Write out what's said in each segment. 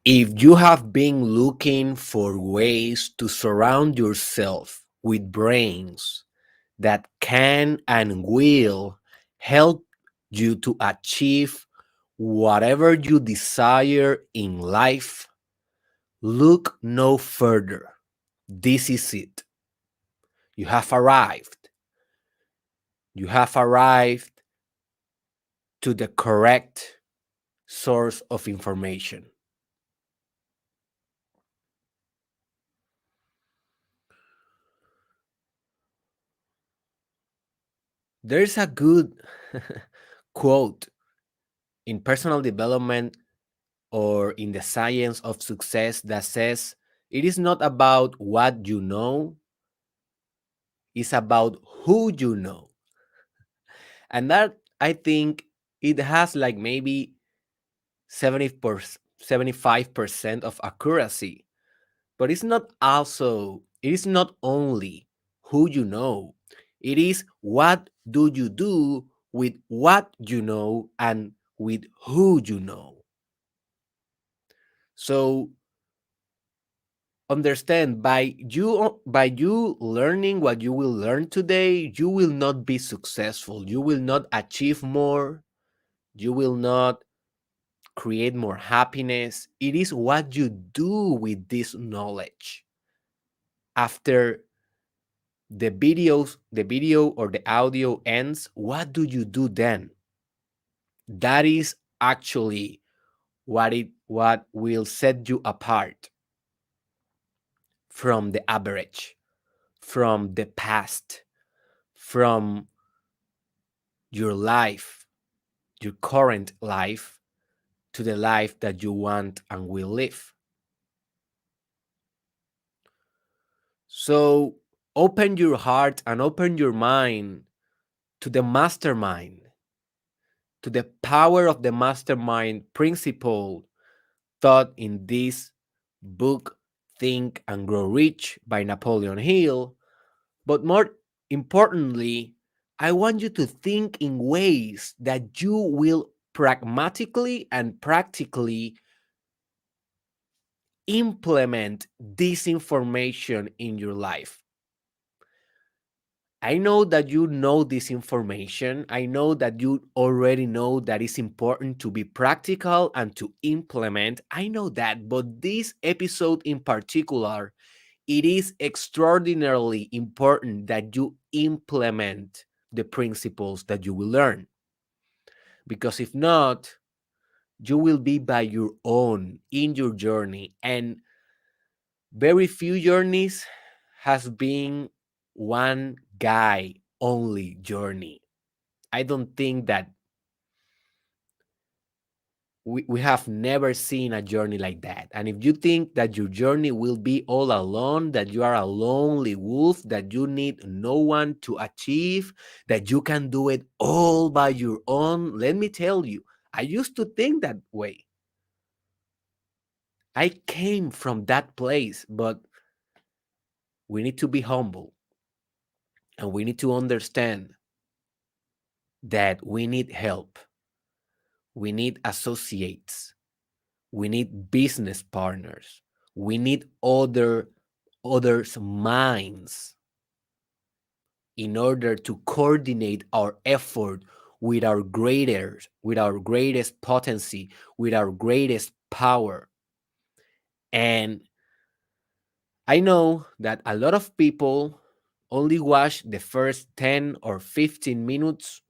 If you have been looking for ways to surround yourself with brains that can and will help you to achieve whatever you desire in life, look no further. This is it. You have arrived. You have arrived to the correct source of information. There's a good quote in personal development or in the science of success that says it is not about what you know, it's about who you know. And that, I think, it has like maybe 75% of accuracy. But it is not only who you know, it is what do you do with what you know and with who you know. So understand, by you learning what you will learn today, you will not be successful, you will not achieve more, you will not create more happiness. It is what you do with this knowledge after the video or the audio ends. What do you do then? That is actually what will set you apart from the average, from the past, from your life, your current life, to the life that you want and will live. So open your heart and open your mind to the mastermind, to the power of the mastermind principle taught in this book, Think and Grow Rich by Napoleon Hill. But more importantly, I want you to think in ways that you will pragmatically and practically implement this information in your life. I know that you know this information. I know that you already know that it's important to be practical and to implement. I know that, but this episode in particular, it is extraordinarily important that you implement the principles that you will learn. Because if not, you will be by your own in your journey. And very few journeys has been one guy only journey. I don't think that we have never seen a journey like that. And if you think that your journey will be all alone, that you are a lonely wolf, that you need no one to achieve, that you can do it all by your own, let me tell you, I used to think that way. I came from that place, but we need to be humble and we need to understand that we need help. We need associates. We need business partners. We need others' minds in order to coordinate our effort with our greatest potency, with our greatest power. And I know that a lot of people only watch the first 10 or 15 minutes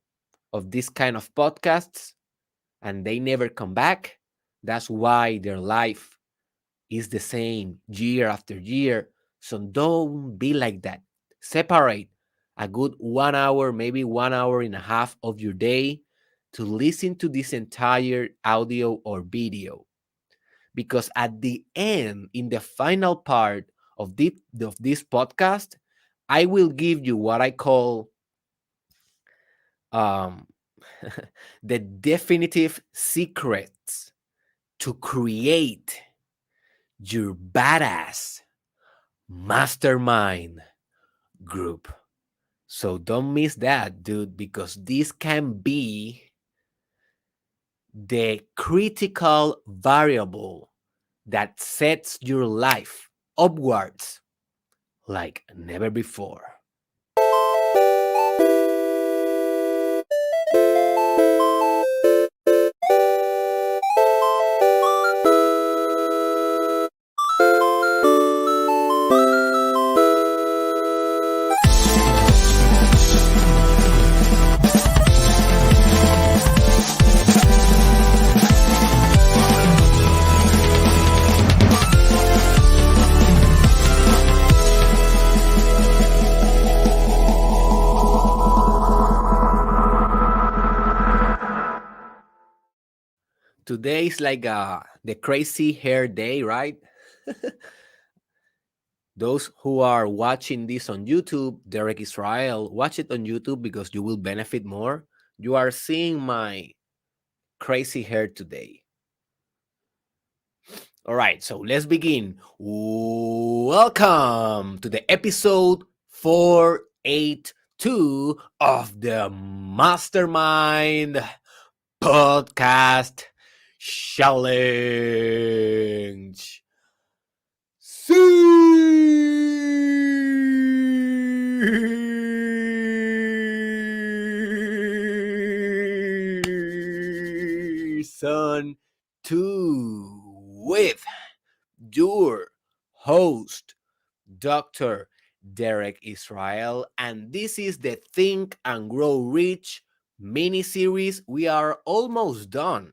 of this kind of podcasts and they never come back. That's why their life is the same year after year. So don't be like that. Separate a good 1 hour, maybe 1 hour and a half of your day to listen to this entire audio or video. Because at the end, in the final part of this podcast, I will give you what I call um, the definitive secrets to create your badass mastermind group. So don't miss that, dude, because this can be the critical variable that sets your life upwards like never before. Today is like the crazy hair day, right? Those who are watching this on YouTube, Derek Israel, watch it on YouTube because you will benefit more. You are seeing my crazy hair today. All right, so let's begin. Welcome to the episode 482 of the Mastermind Podcast Challenge. Season 2 with your host, Dr. Derek Israel, and this is the Think and Grow Rich mini series. We are almost done.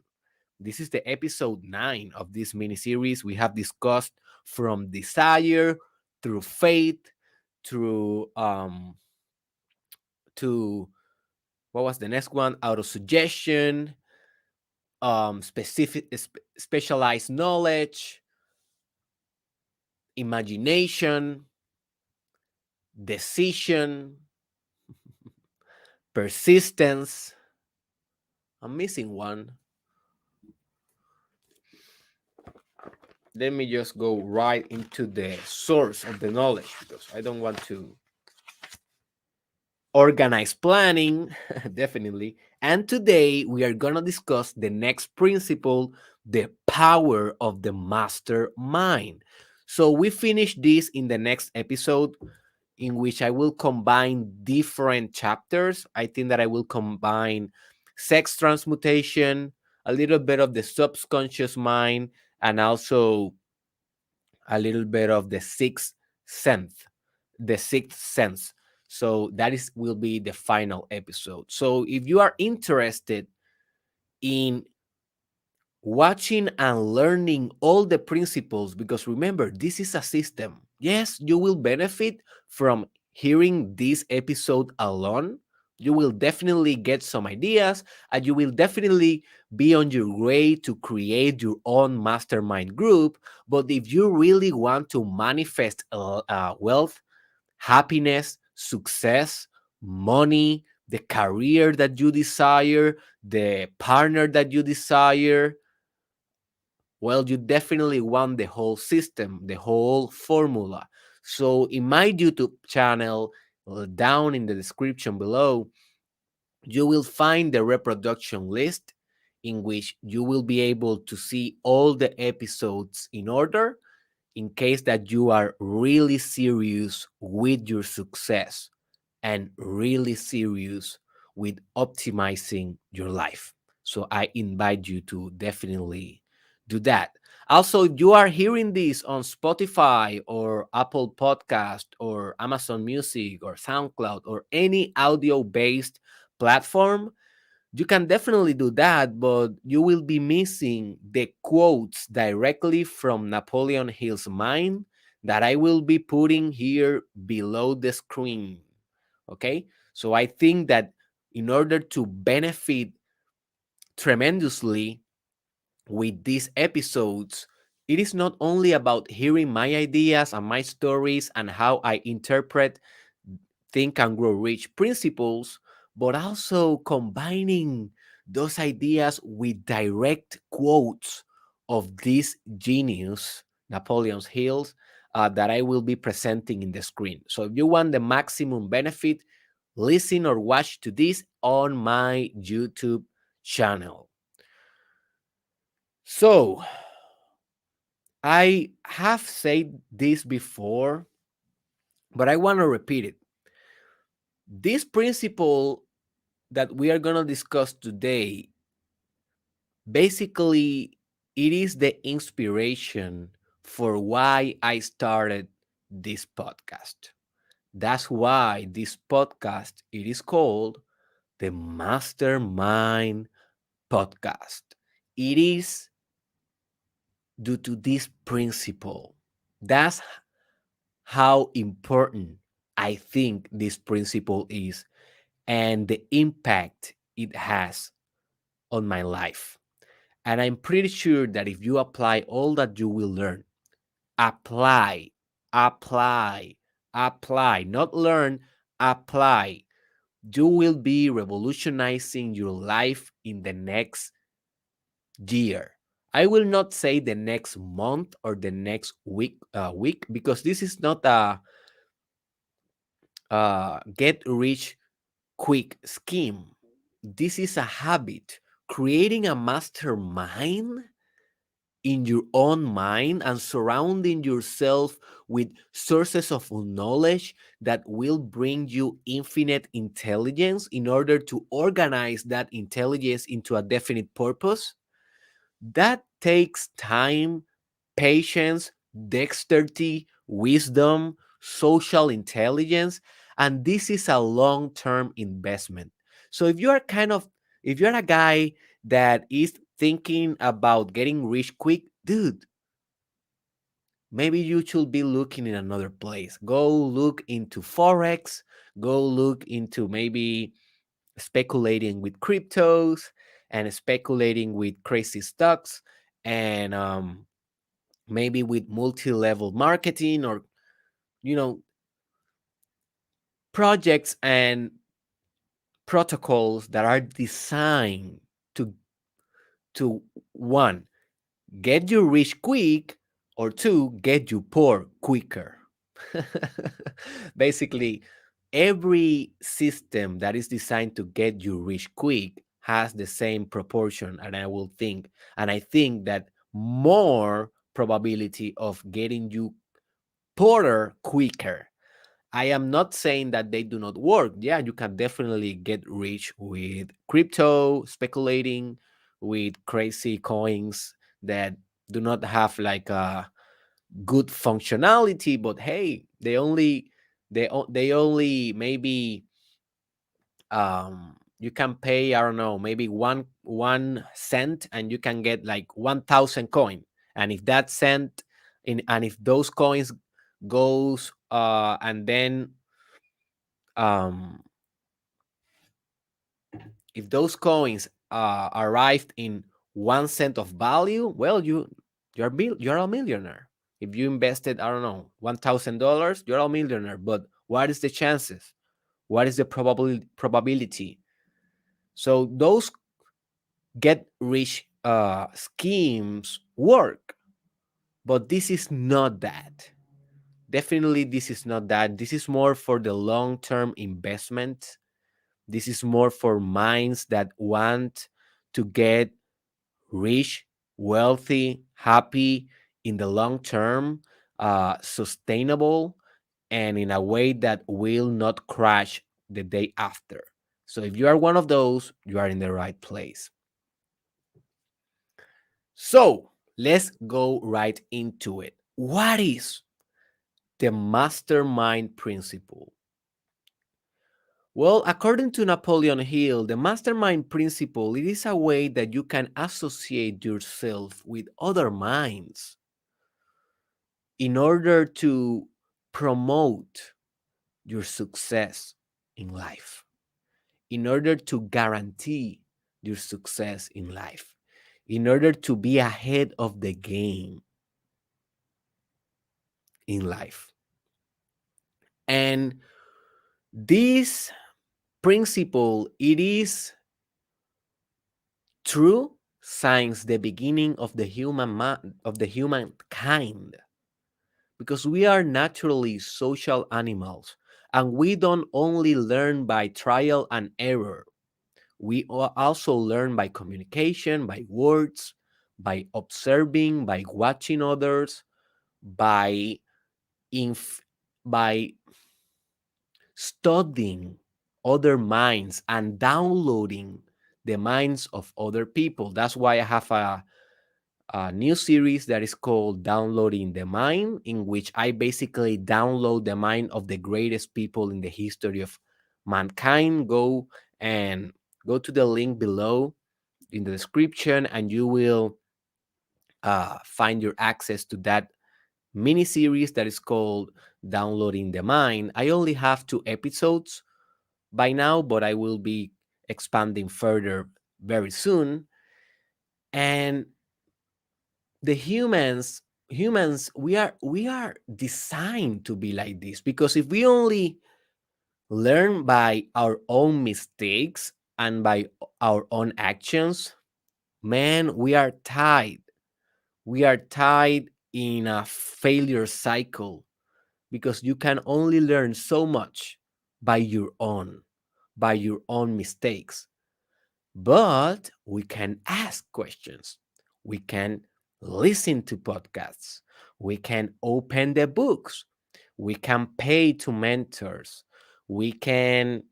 This is the episode 9 of this mini series. We have discussed from desire through faith through to what was the next one? Auto suggestion, specialized knowledge, imagination, decision, persistence. I'm missing one. Let me just go right into the source of the knowledge because I don't want to organize planning, definitely. And today we are going to discuss the next principle, the power of the mastermind. So we finish this in the next episode, in which I will combine different chapters. I think that I will combine sex transmutation, a little bit of the subconscious mind, and also a little bit of the sixth sense. So that is will be the final episode. So if you are interested in watching and learning all the principles, because remember, this is a system. Yes, you will benefit from hearing this episode alone. You will definitely get some ideas, and you will definitely be on your way to create your own mastermind group. But if you really want to manifest wealth, happiness, success, money, the career that you desire, the partner that you desire, well, you definitely want the whole system, the whole formula. So in my YouTube channel, down in the description below, you will find the reproduction list in which you will be able to see all the episodes in order in case that you are really serious with your success and really serious with optimizing your life. So I invite you to definitely do that. Also, you are hearing this on Spotify or Apple Podcast or Amazon Music or SoundCloud or any audio-based platform. You can definitely do that, but you will be missing the quotes directly from Napoleon Hill's mind that I will be putting here below the screen. Okay, so I think that in order to benefit tremendously with these episodes, it is not only about hearing my ideas and my stories and how I interpret Think and Grow Rich principles, but also combining those ideas with direct quotes of this genius, Napoleon Hill, that I will be presenting in the screen. So if you want the maximum benefit, listen or watch to this on my YouTube channel. So I have said this before, but I want to repeat it. This principle that we are going to discuss today, basically, it is the inspiration for why I started this podcast. That's why this podcast it is called the Mastermind podcast. It is due to this principle. That's how important I think this principle is and the impact it has on my life. And I'm pretty sure that if you apply all that you will learn, apply, apply, apply, not learn, apply, you will be revolutionizing your life in the next year. I will not say the next month or the next week because this is not a get rich quick scheme. This is a habit. Creating a mastermind in your own mind and surrounding yourself with sources of knowledge that will bring you infinite intelligence in order to organize that intelligence into a definite purpose. That takes time, patience, dexterity, wisdom, social intelligence, and this is a long-term investment. So if you're a guy that is thinking about getting rich quick, dude, maybe you should be looking in another place. Go look into forex, go look into maybe speculating with cryptos and speculating with crazy stocks and maybe with multi-level marketing or you know projects and protocols that are designed to to one get you rich quick or two get you poor quicker. Basically, every system that is designed to get you rich quick has the same proportion, and I think that more probability of getting you poorer quicker. I am not saying that they do not work. Yeah, you can definitely get rich with crypto, speculating with crazy coins that do not have like a good functionality, but hey, they only maybe you can pay, I don't know, maybe one cent and you can get like 1,000 coin. And if that cent and if those coins goes and then um if those coins arrived in 1 cent of value, well, you're a millionaire. If you invested, I don't know, $1,000, you're a millionaire. But what is the chances? What is the probability? So those get rich schemes work, but this is not that. Definitely, this is not that. This is more for the long term investment. This is more for minds that want to get rich, wealthy, happy in the long term, sustainable, and in a way that will not crash the day after. So if you are one of those, you are in the right place. So let's go right into it. What is the mastermind principle? Well, according to Napoleon Hill, the mastermind principle it is a way that you can associate yourself with other minds in order to promote your success in life, in order to guarantee your success in life, in order to be ahead of the game in life. And this principle, it is true since the beginning of the of the humankind, because we are naturally social animals and we don't only learn by trial and error. We also learn by communication, by words, by observing, by watching others, by inf- by studying other minds and downloading the minds of other people. That's why I have a new series that is called Downloading the Mind, in which I basically download the mind of the greatest people in the history of mankind. And go to the link below in the description, and you will find your access to that mini series that is called Downloading the Mind. I only have 2 episodes by now, but I will be expanding further very soon. And the humans, we are designed to be like this, because if we only learn by our own mistakes and by our own actions, man, we are tied in a failure cycle, because you can only learn so much by your own mistakes. But we can ask questions. We can listen to podcasts. We can open the books. We can pay to mentors. We can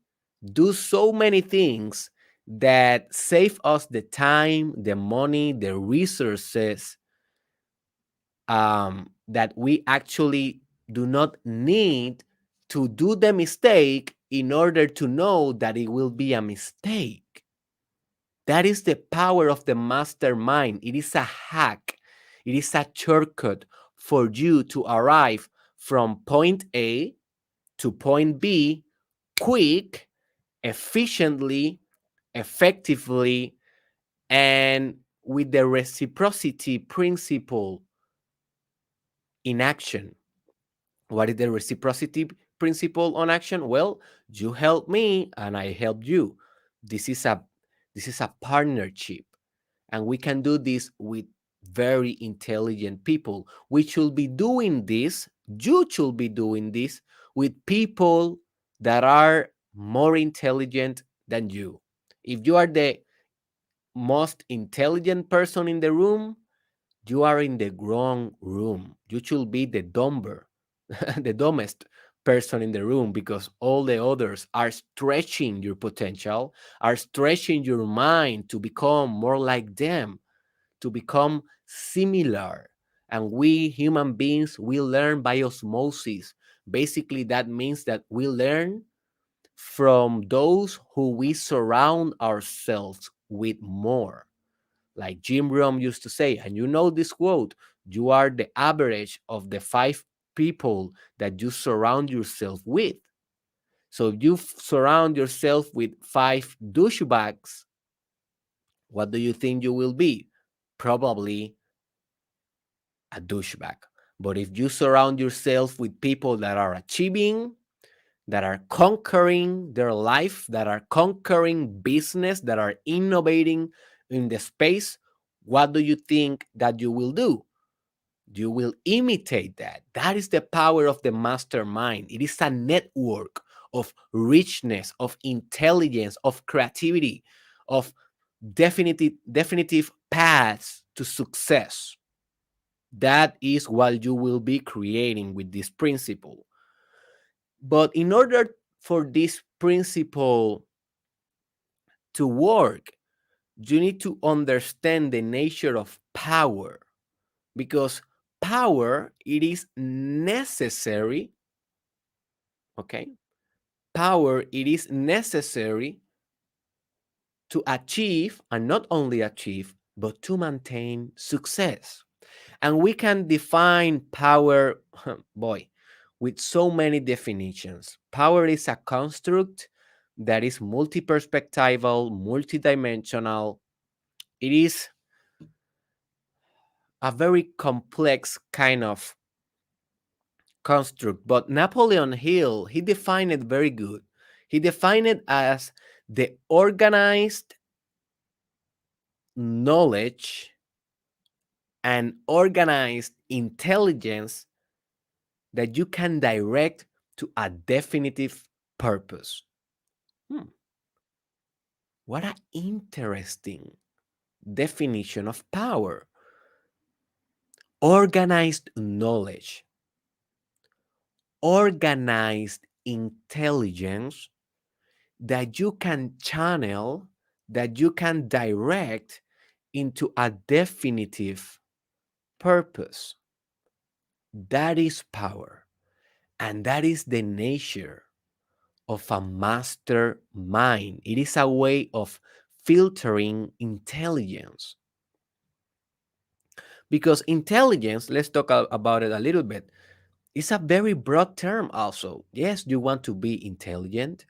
do so many things that save us the time, the money, the resources, that we actually do not need to do the mistake in order to know that it will be a mistake. That is the power of the mastermind. It is a hack, it is a shortcut for you to arrive from point A to point B quick, efficiently, effectively, and with the reciprocity principle in action. What is the reciprocity principle on action? Well, you help me and I help you. This is a this is a partnership, and we can do this with very intelligent people. We should be doing this. You should be doing this with people that are more intelligent than you. If you are the most intelligent person in the room, you are in the wrong room. You should be the dumber, the dumbest person in the room, because all the others are stretching your potential, are stretching your mind to become more like them, to become similar. And we human beings, we learn by osmosis. Basically, that means that we learn from those who we surround ourselves with more. Like Jim Rohn used to say, and you know this quote: you are the average of the 5 people that you surround yourself with. So if you surround yourself with 5 douchebags, what do you think you will be? Probably a douchebag. But if you surround yourself with people that are achieving, that are conquering their life, that are conquering business, that are innovating in the space, what do you think that you will do? You will imitate that. That is the power of the mastermind. It is a network of richness, of intelligence, of creativity, of definitive paths to success. That is what you will be creating with this principle. But in order for this principle to work, you need to understand the nature of power, because power, it is necessary. Okay, power, it is necessary to achieve, and not only achieve, but to maintain success. And we can define power, boy, with so many definitions. Power is a construct that is multi-perspectival, multidimensional. It is a very complex kind of construct, but Napoleon Hill, he defined it very good. He defined it as the organized knowledge and organized intelligence that you can direct to a definitive purpose. Hmm, what an interesting definition of power. organized knowledge, organized intelligence that you can channel, that you can direct into a definitive purpose. That is power. And that is the nature of a mastermind. It is a way of filtering intelligence. Because intelligence, let's talk about it a little bit, is a very broad term also. Yes, you want to be intelligent,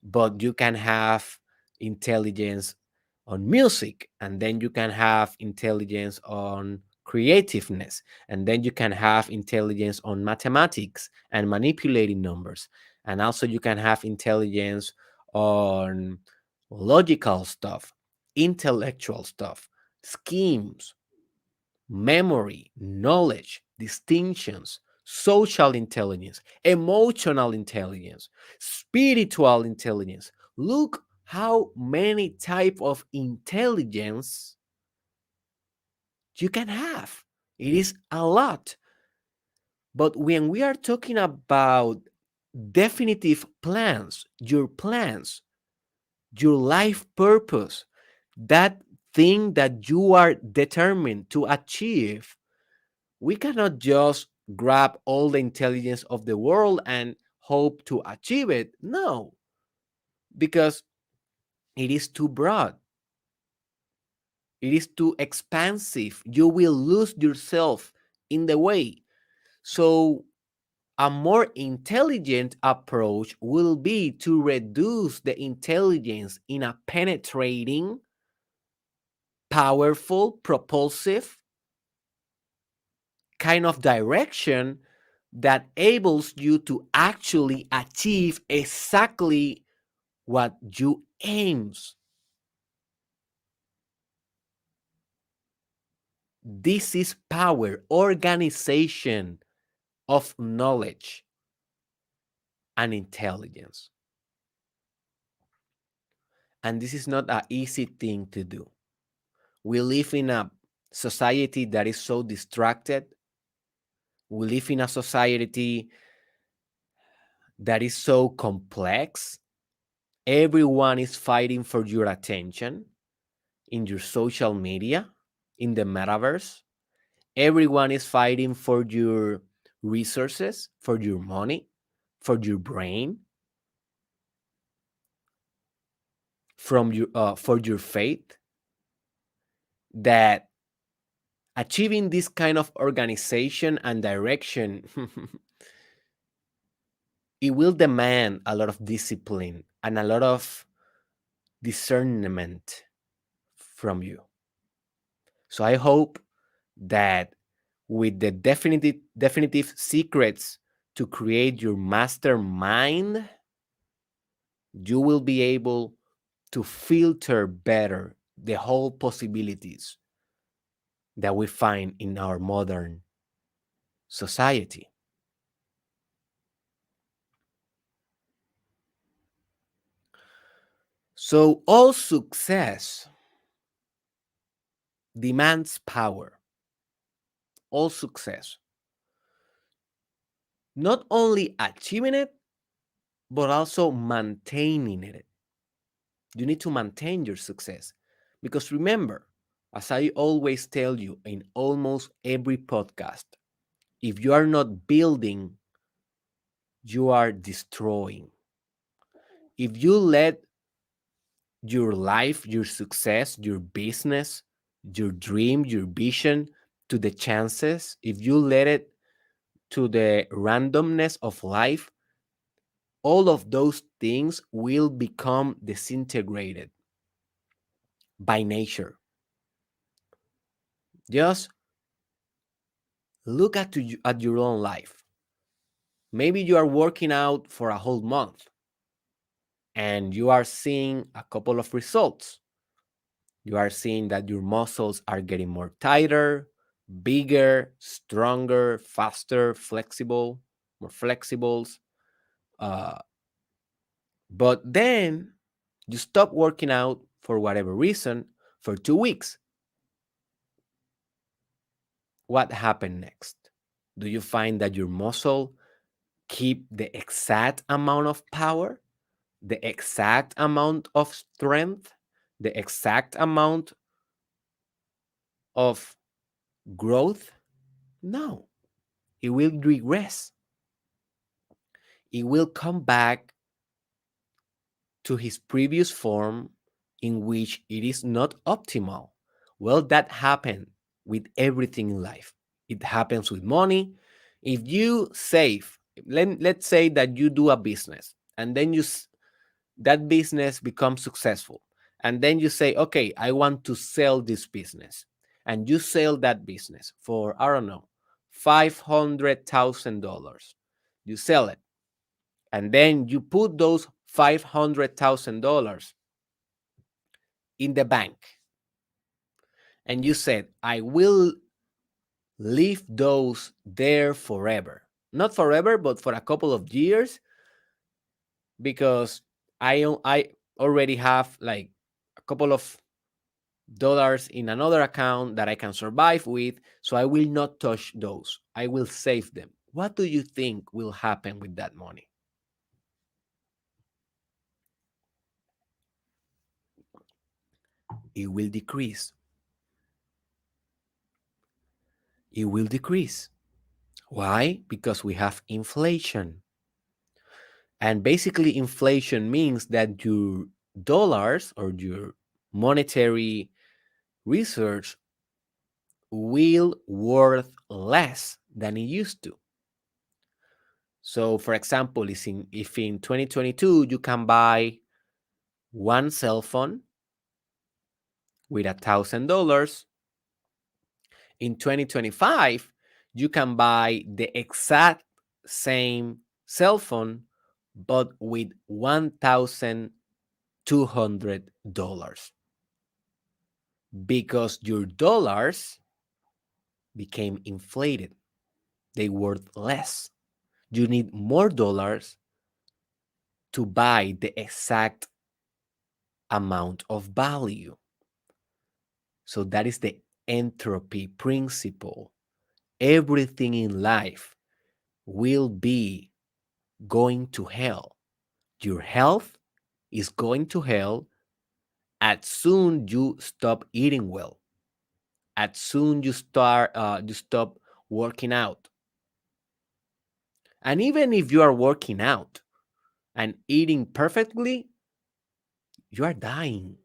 but you can have intelligence on music, and then you can have intelligence on creativeness, and then you can have intelligence on mathematics and manipulating numbers, and also you can have intelligence on logical stuff, intellectual stuff, schemes, memory, knowledge, distinctions, social intelligence, emotional intelligence, spiritual intelligence. Look how many type of intelligence you can have. It is a lot. But when we are talking about definitive plans, your life purpose, that thing that you are determined to achieve, we cannot just grab all the intelligence of the world and hope to achieve it. No, because it is too broad, it is too expansive. You will lose yourself in the way. So, a more intelligent approach will be to reduce the intelligence in a penetrating, powerful, propulsive kind of direction that enables you to actually achieve exactly what you aims. This is power, organization of knowledge and intelligence. And this is not an easy thing to do. We live in a society that is so distracted. We live in a society that is so complex. Everyone is fighting for your attention in your social media, in the metaverse. Everyone is fighting for your resources, for your money, for your brain, for your faith. That achieving this kind of organization and direction, it will demand a lot of discipline and a lot of discernment from you. So I hope that with the definitive secrets to create your mastermind, you will be able to filter better the whole possibilities that we find in our modern society. So all success demands power. All success. Not only achieving it, but also maintaining it. You need to maintain your success. Because remember, as I always tell you in almost every podcast, if you are not building, you are destroying. If you let your life, your success, your business, your dream, your vision to the chances, if you let it to the randomness of life, all of those things will become disintegrated by nature. Just look at your own life. Maybe you are working out for a whole month and you are seeing a couple of results. You are seeing that your muscles are getting more tighter, bigger, stronger, faster, flexible, more flexibles. Uh, but then you stop working out for whatever reason for 2 weeks. what happened next? Do you find that your muscle keep the exact amount of power, the exact amount of strength, the exact amount of growth? No, it will regress. It will come back to his previous form in which it is not optimal. Well, that happened with everything in life. It happens with money. If you save, let's say that you do a business and then that business becomes successful. And then you say, okay, I want to sell this business. And you sell that business for, I don't know, $500,000. You sell it. And then you put those $500,000 in the bank. And you said, I will leave those there forever. Not forever, but for a couple of years, because I already have like a couple of dollars in another account that I can survive with, so I will not touch those. I will save them. What do you think will happen with that money? It will decrease. It will decrease. Why? Because we have inflation. And basically, inflation means that your dollars or your monetary research will worth less than it used to. So, for example, if in 2022 you can buy one cell phone with $1,000, in 2025 you can buy the exact same cell phone but with $1,200 because your dollars became inflated. They worth less. You need more dollars to buy the exact amount of value. So that is the entropy principle. Everything in life will be going to hell. Your health is going to hell as soon you stop eating well. As soon you stop working out. And even if you are working out and eating perfectly, you are dying.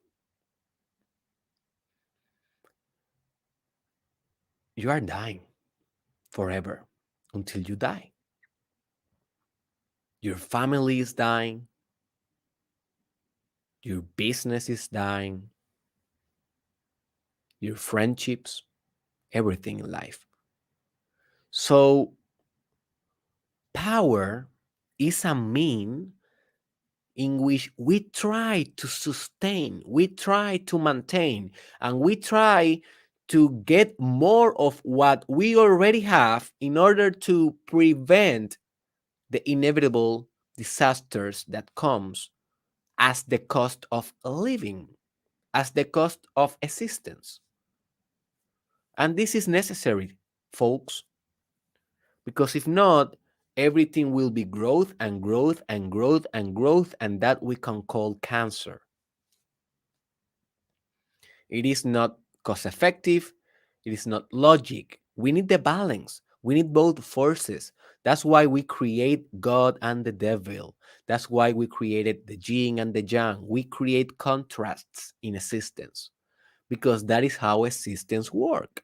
You are dying forever until you die. Your family is dying. Your business is dying. Your friendships, everything in life. So, power is a mean in which we try to sustain, we try to maintain, and we try to get more of what we already have in order to prevent the inevitable disasters that comes as the cost of living, as the cost of existence. And this is necessary, folks, because if not, everything will be growth and growth and growth and growth, and that we can call cancer. It is not cost effective. It is not logic. We need the balance. We need both forces. That's why we create God and the devil. That's why we created the yin and the yang. We create contrasts in existence because that is how existence works.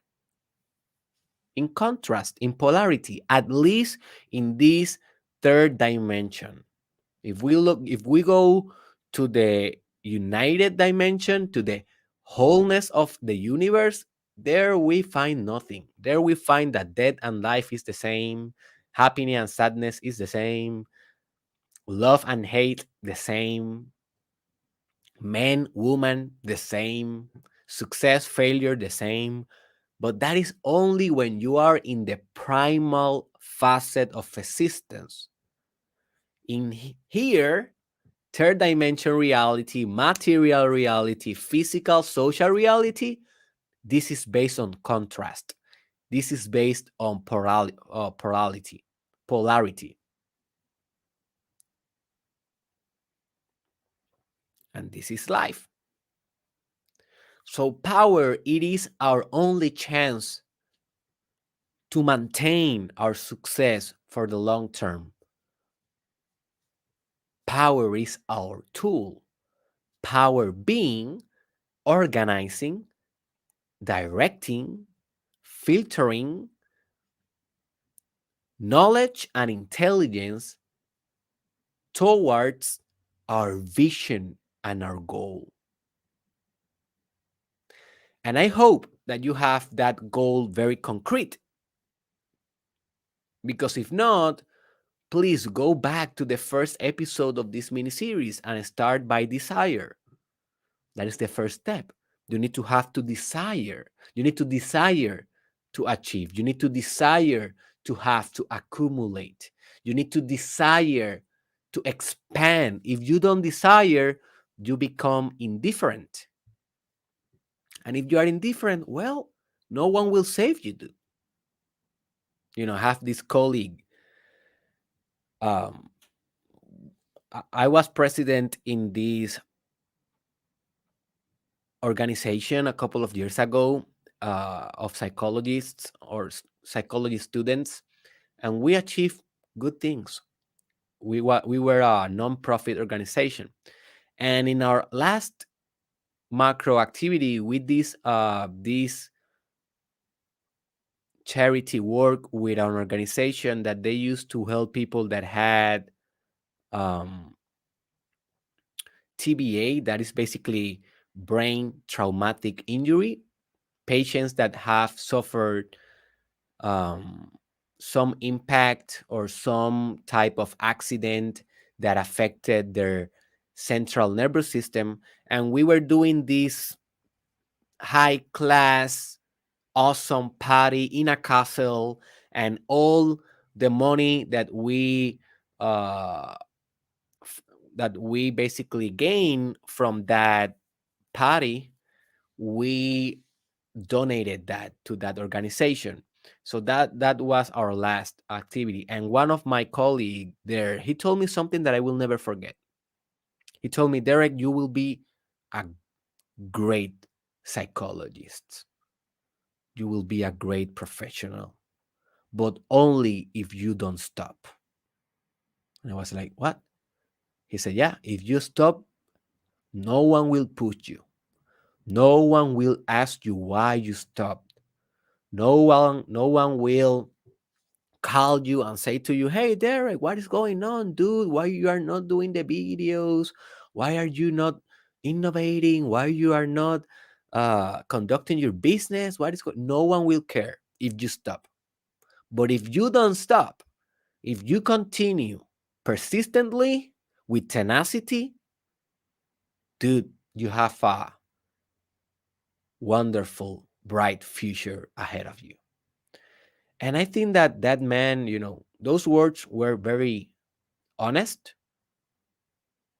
In contrast, in polarity, at least in this third dimension. If we go to the united dimension, to the wholeness of the universe, there we find nothing. There we find that death and life is the same, happiness and sadness is the same, love and hate the same, man, woman the same, success, failure the same. But that is only when you are in the primal facet of existence. In here, third dimension reality, material reality, physical, social reality, this is based on contrast. This is based on polarity, and this is life. So power, it is our only chance to maintain our success for the long term. Power is our tool. Power being organizing, directing, filtering knowledge and intelligence towards our vision and our goal. And I hope that you have that goal very concrete, because if not, please go back to the first episode of this mini series and start by desire. That is the first step. You need to have to desire. You need to desire to achieve. You need to desire to have to accumulate. You need to desire to expand. If you don't desire, you become indifferent. And if you are indifferent, well, no one will save you, dude. I have this colleague. Um, I was president in this organization a couple of years ago, of psychologists or psychology students, and we achieved good things. We were a non-profit organization, and in our last macro activity with this charity work with an organization that they used to help people that had um, TBA, that is basically brain traumatic injury, patients that have suffered um, some impact or some type of accident that affected their central nervous system. And we were doing this high class, awesome party in a castle, and all the money uh, that we basically gain from that party, we donated that to that organization. So that was our last activity. And one of my colleague there, he told me something that I will never forget. He told me, Derek, you will be a great psychologist. You will be a great professional, but only if you don't stop. And I was like, what? He said, yeah, if you stop, no one will push you. No one will ask you why you stopped. No one will call you and say to you, hey Derek, what is going on, dude? Why you are not doing the videos? Why are you not innovating? Why you are not conducting your business? No one will care if you stop. But if you don't stop, if you continue persistently with tenacity, dude, you have a wonderful bright future ahead of you. And I think that that man, those words were very honest,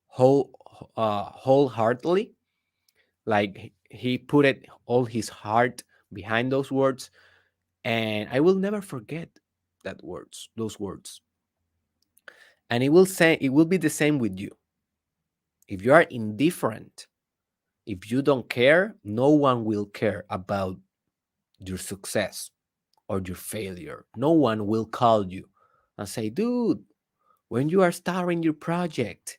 wholeheartedly. Like he put it all his heart behind those words, and I will never forget those words. And it will be the same with you. If you are indifferent, if you don't care, no one will care about your success or your failure. No one will call you and say, dude, when you are starting your project,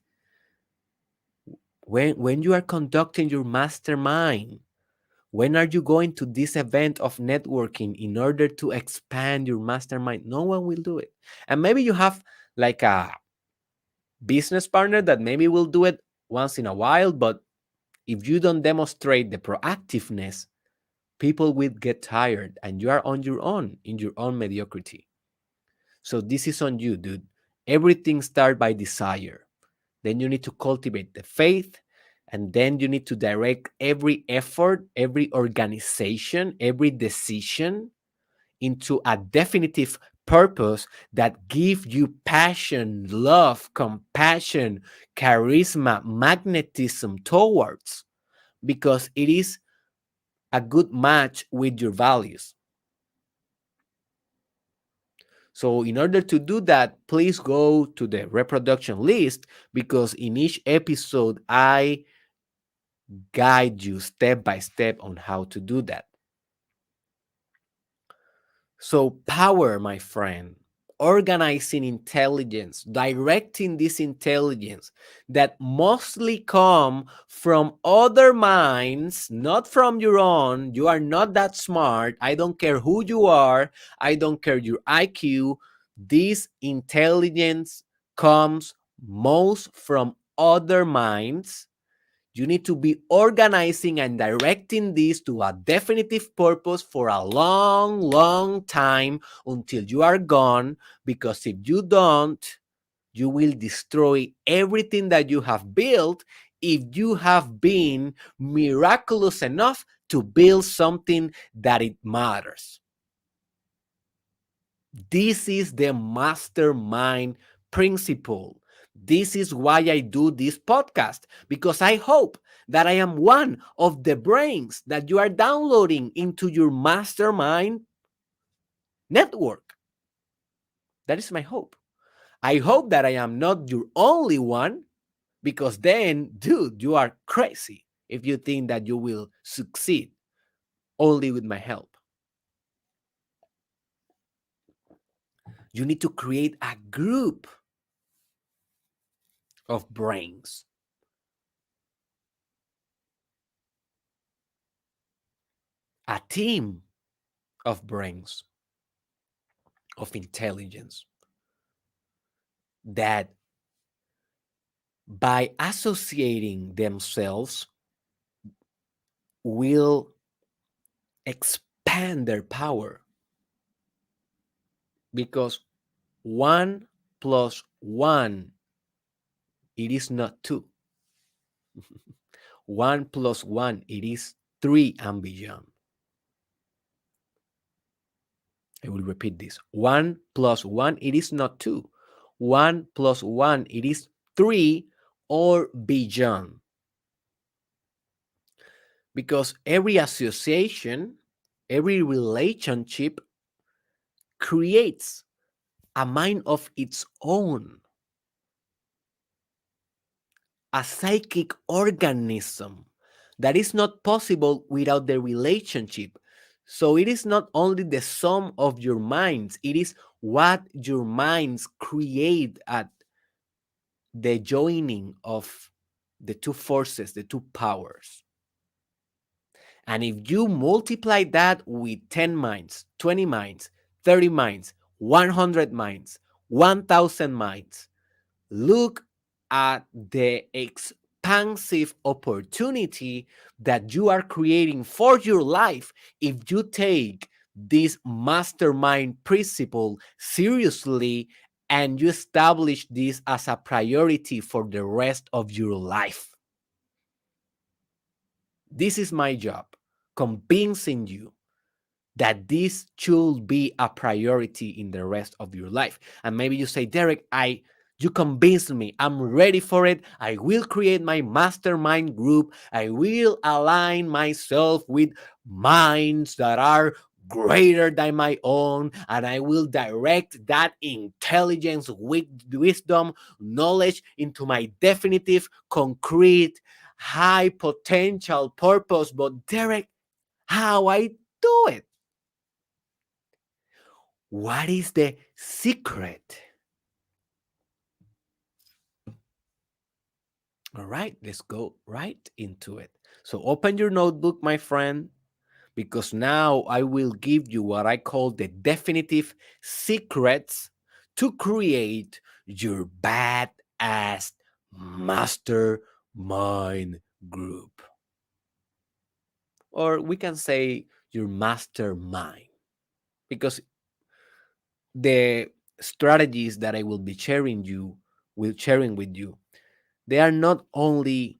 when you are conducting your mastermind, when are you going to this event of networking in order to expand your mastermind? No one will do it. And maybe you have like a business partner that maybe will do it once in a while, but if you don't demonstrate the proactiveness, people will get tired and you are on your own in your own mediocrity. So this is on you, dude. Everything starts by desire. Then you need to cultivate the faith, and then you need to direct every effort, every organization, every decision into a definitive purpose that gives you passion, love, compassion, charisma, magnetism towards, because it is a good match with your values. So, in order to do that, please go to the reproduction list because in each episode, I guide you step by step on how to do that. So, power, my friend, organizing intelligence, directing this intelligence that mostly come from other minds, not from your own. You are not that smart. I don't care who you are. I don't care your IQ. This intelligence comes most from other minds. You need to be organizing and directing this to a definitive purpose for a long, long time until you are gone. Because if you don't, you will destroy everything that you have built if you have been miraculous enough to build something that it matters. This is the mastermind principle. This is why I do this podcast, because I hope that I am one of the brains that you are downloading into your mastermind network. That is my hope. I hope that I am not your only one, because then, dude, you are crazy if you think that you will succeed only with my help. You need to create a group of brains, a team of brains, of intelligence that by associating themselves will expand their power, because 1 plus 1, it is not 2. 1 plus 1, it is 3 and beyond. I will repeat this. 1 plus 1, it is not 2. 1 plus 1, it is 3 or beyond. Because every association, every relationship creates a mind of its own, a psychic organism that is not possible without the relationship. So it is not only the sum of your minds, it is what your minds create at the joining of the two forces, the two powers. And if you multiply that with 10 minds, 20 minds, 30 minds, 100 minds, 1,000 minds, look at the expansive opportunity that you are creating for your life if you take this mastermind principle seriously and you establish this as a priority for the rest of your life. This is my job, convincing you that this should be a priority in the rest of your life. And maybe you say, Derek, you convinced me. I'm ready for it. I will create my mastermind group. I will align myself with minds that are greater than my own, and I will direct that intelligence, wisdom, knowledge into my definitive, concrete, high potential purpose. But Derek, how I do it? What is the secret? All right, let's go right into it. So open your notebook, my friend, because now I will give you what I call the definitive secrets to create your badass mastermind group. Or we can say your mastermind, because the strategies that I will be sharing with you, they are not only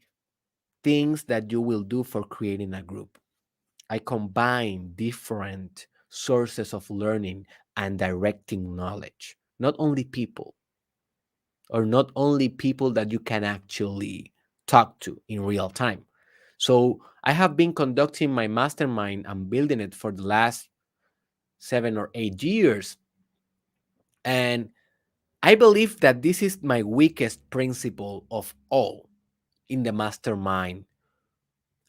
things that you will do for creating a group. I combine different sources of learning and directing knowledge, not only people, or not only people that you can actually talk to in real time. So I have been conducting my mastermind and building it for the last 7 or 8 years. And I believe that this is my weakest principle of all in the mastermind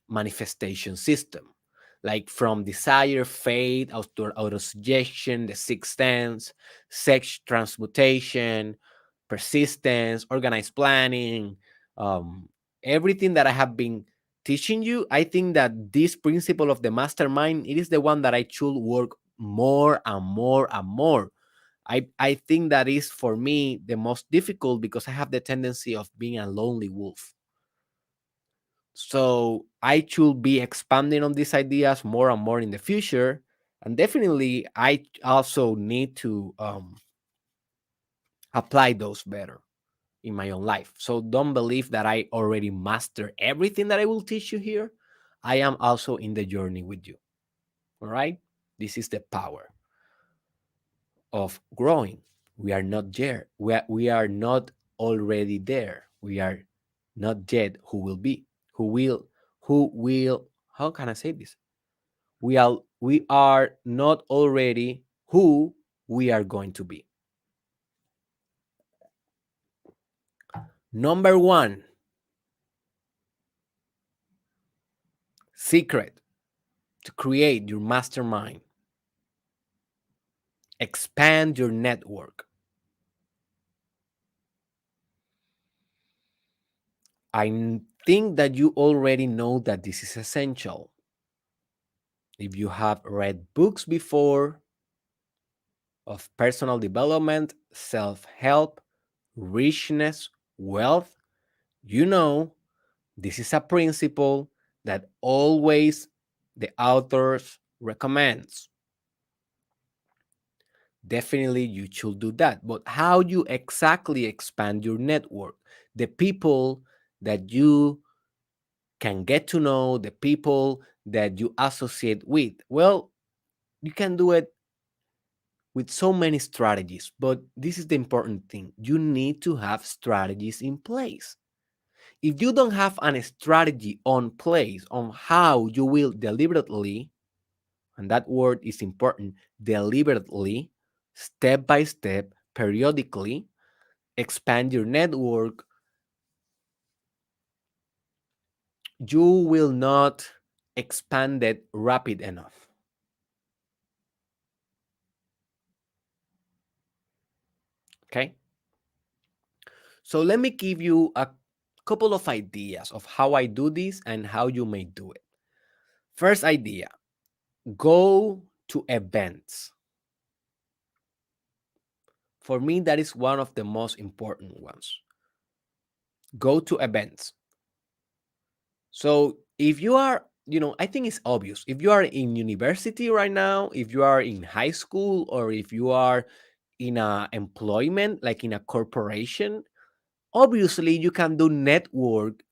manifestation system. Like from desire, fate, auto-suggestion, the sixth sense, sex transmutation, persistence, organized planning, um, everything that I have been teaching you, I think that this principle of the mastermind, it is the one that I should work more and more and more. I think that is for me the most difficult because I have the tendency of being a lonely wolf. So I should be expanding on these ideas more and more in the future. And definitely, I also need to apply those better in my own life. So don't believe that I already master everything that I will teach you here. I am also in the journey with you. All right. This is the power of growing. We are not there. We are not already there. We are not yet who will be. Who will how can I say this? We are not already who we are going to be. Number one, secret to create your mastermind. Expand your network. I think that you already know that this is essential. If you have read books before of personal development, self help, richness, wealth, you know this is a principle that always the authors recommends. Definitely you should do that. But how you exactly expand your network? The people that you can get to know, the people that you associate with. Well, you can do it with so many strategies, but this is the important thing. You need to have strategies in place. If you don't have a strategy on place on how you will deliberately, and that word is important, deliberately, step by step, periodically, expand your network, you will not expand it rapid enough. Okay? So let me give you a couple of ideas of how I do this and how you may do it. First idea, go to events. For me, that is one of the most important ones. Go to events. So if you are, I think it's obvious. If you are in university right now, if you are in high school, or if you are in a employment, like in a corporation, obviously you can do network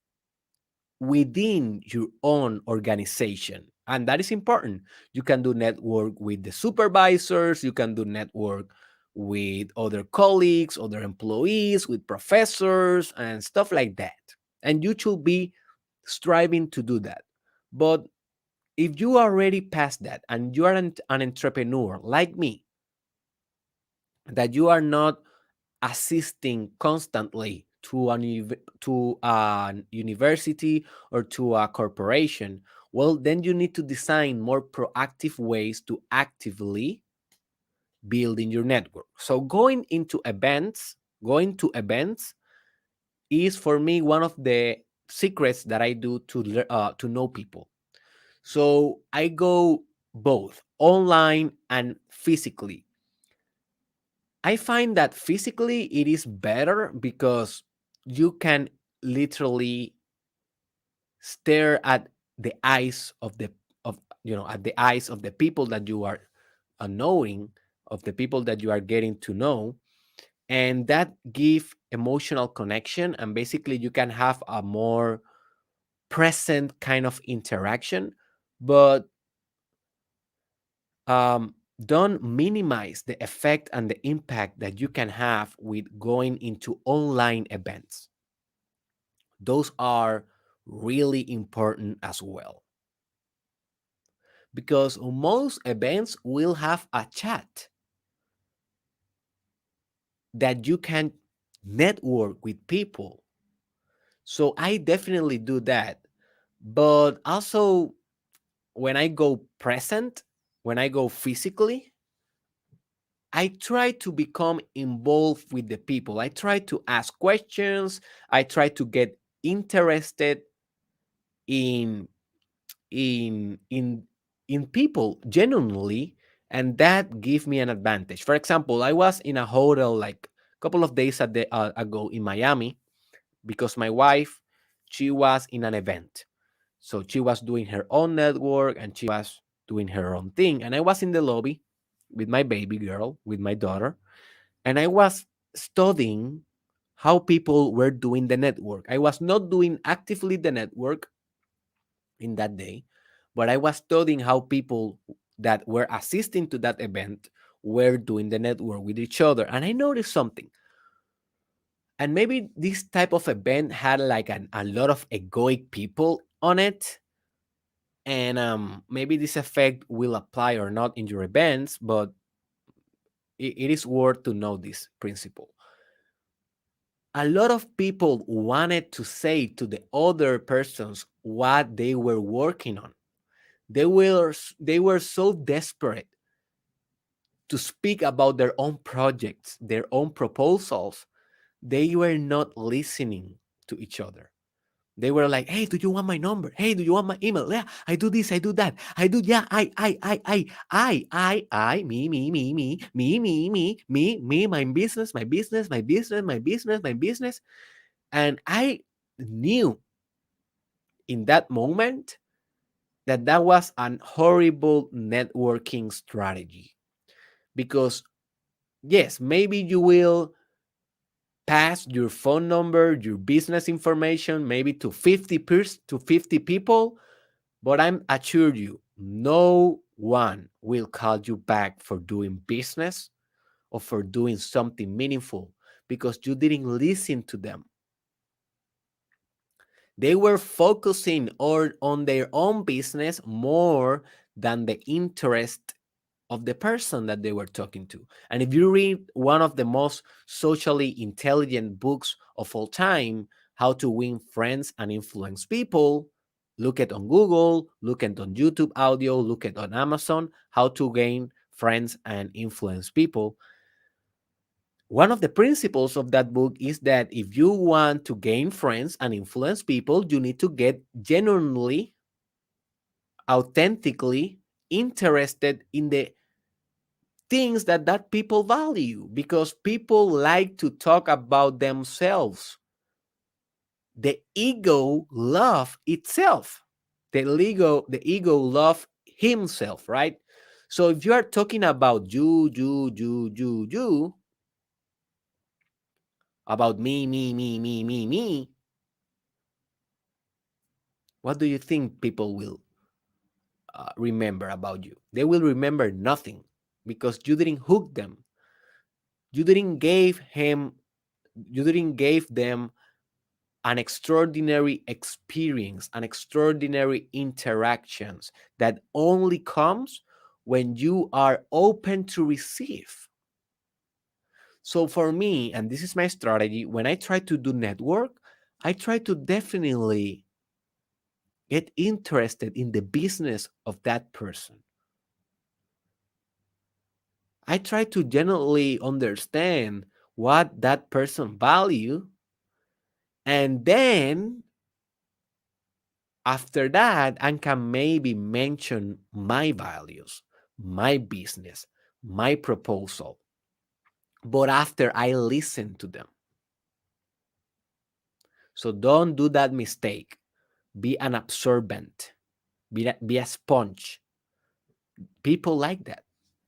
within your own organization. And that is important. You can do network with the supervisors, you can do network with other colleagues, other employees, with professors, and stuff like that. And you should be striving to do that. But if you are already past that and you are an entrepreneur like me, that you are not assisting constantly to a university or to a corporation, well, then you need to design more proactive ways to actively building your network. So going to events is for me one of the secrets that I do to know people. So I go both online and physically. I find that physically it is better because you can literally stare at the eyes of the of at the eyes of the people that you are knowing, of the people that you are getting to know, and that give emotional connection, and basically you can have a more present kind of interaction. But don't minimize the effect and the impact that you can have with going into online events. Those are really important as well, because most events will have a chat. that you can network with people. So I definitely do that. But also, when I go present, when I go physically, I try to become involved with the people. I try to ask questions. I try to get interested in in in in people genuinely, and that gives me an advantage. For example, I was in a hotel like a couple of days ago in Miami because my wife, she was in an event. So she was doing her own network and she was doing her own thing. And I was in the lobby with my baby girl, with my daughter, and I was studying how people were doing the network. I was not doing actively the network in that day, but I was studying how people that were assisting to that event were doing the network with each other. And I noticed something. And maybe this type of event had like a lot of egoic people on it. And maybe this effect will apply or not in your events, but it is worth to know this principle. A lot of people wanted to say to the other persons what they were working on. They were so desperate to speak about their own projects, their own proposals. They were not listening to each other. They were like, "Hey, do you want my number? Hey, do you want my email? Yeah, I do this, I do that. I do, yeah, me, my business, my business, my business, my business, my business." And I knew in that moment that that was an horrible networking strategy because yes, maybe you will pass your phone number, your business information, maybe to 50 people, but I'm assure you, no one will call you back for doing business or for doing something meaningful because you didn't listen to them. They were focusing on their own business more than the interest of the person that they were talking to. And if you read one of the most socially intelligent books of all time, How to Win Friends and Influence People, look it on Google, look it on YouTube audio, look it on Amazon, How to Gain Friends and Influence People. One of the principles of that book is that if you want to gain friends and influence people, you need to get genuinely, authentically interested in the things that people value because people like to talk about themselves. The ego love itself. The ego love himself, right? So if you are talking about you, about me, what do you think people will remember about you? They will remember nothing because you didn't hook them. You didn't give him. You didn't give them an extraordinary experience, an extraordinary interactions that only comes when you are open to receive. So for me, and this is my strategy, when I try to do network, I try to definitely get interested in the business of that person. I try to genuinely understand what that person value, and then after that, I can maybe mention my values, my business, my proposal. But after I listen to them. So don't do that mistake. Be an absorbent, be a sponge. People like that.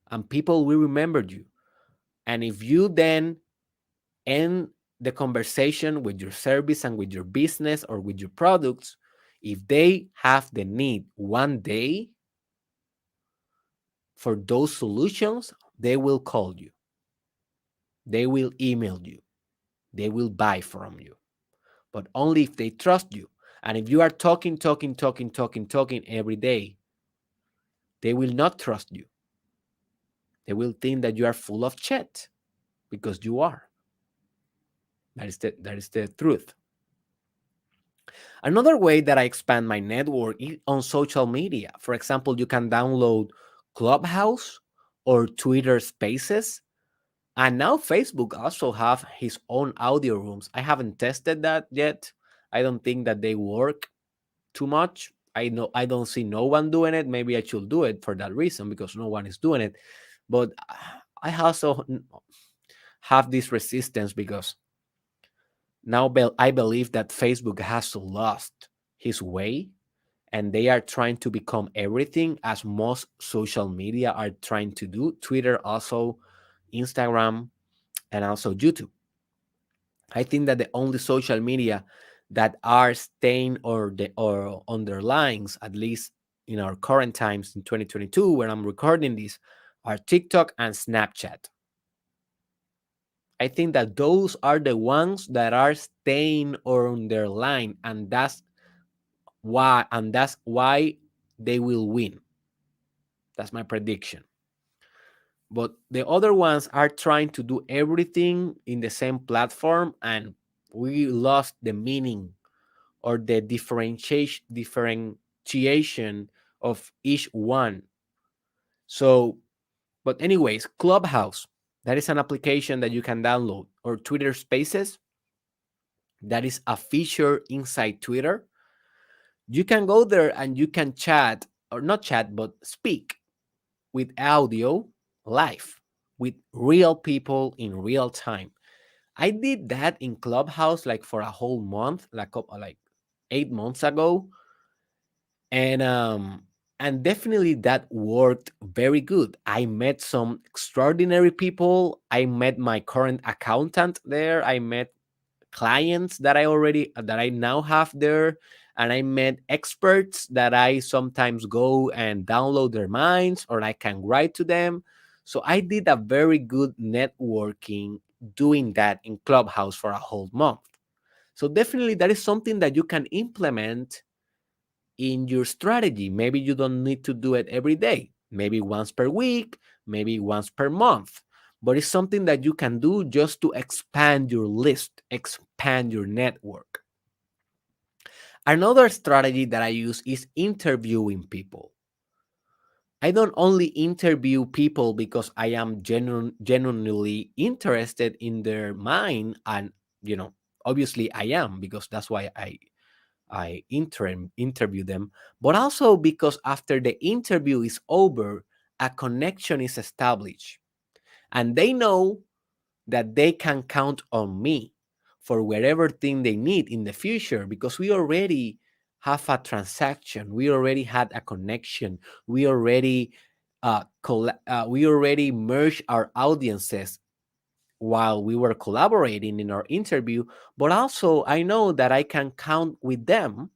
And people will remember you. And if you then end the conversation with your service and with your business or with your products, if they have the need one day for those solutions, they will call you. They will email you. They will buy from you. But only if they trust you. And if you are talking every day, they will not trust you. They will think that you are full of shit because you are. That is the truth. Another way that I expand my network is on social media. For example, you can download Clubhouse or Twitter Spaces, and now Facebook also have his own audio rooms. I haven't tested that yet. I don't think that they work too much. I don't see no one doing it. Maybe I should do it for that reason because no one is doing it. But I also have this resistance because now I believe that Facebook has lost his way and they are trying to become everything as most social media are trying to do. Twitter also, Instagram, and also YouTube. I think that the only social media that are staying or underlines, at least in our current times in 2022, when I'm recording this, are TikTok and Snapchat. I think that those are the ones that are staying or underlined, and that's why they will win. That's my prediction. But the other ones are trying to do everything in the same platform, and we lost the meaning or the differentiation of each one. So, but anyways, Clubhouse, that is an application that you can download, or Twitter Spaces, that is a feature inside Twitter. You can go there and you can chat, or not chat, but speak with audio live with real people in real time. I did that in Clubhouse like for a whole month, like 8 months ago, and definitely that worked very good. I met some extraordinary people. I met my current accountant there. I met clients that I now have there, and I met experts that I sometimes go and download their minds or I can write to them. So I did a very good networking doing that in Clubhouse for a whole month. So definitely that is something that you can implement in your strategy. Maybe you don't need to do it every day, maybe once per week, maybe once per month, but it's something that you can do just to expand your list, expand your network. Another strategy that I use is interviewing people. I don't only interview people because I am genuinely interested in their mind, and you know, obviously I am, because that's why I interview them, but also because after the interview is over, a connection is established, and they know that they can count on me for whatever thing they need in the future, because we already have a transaction, we already had a connection, we already merged our audiences while we were collaborating in our interview. But also I know that I can count with them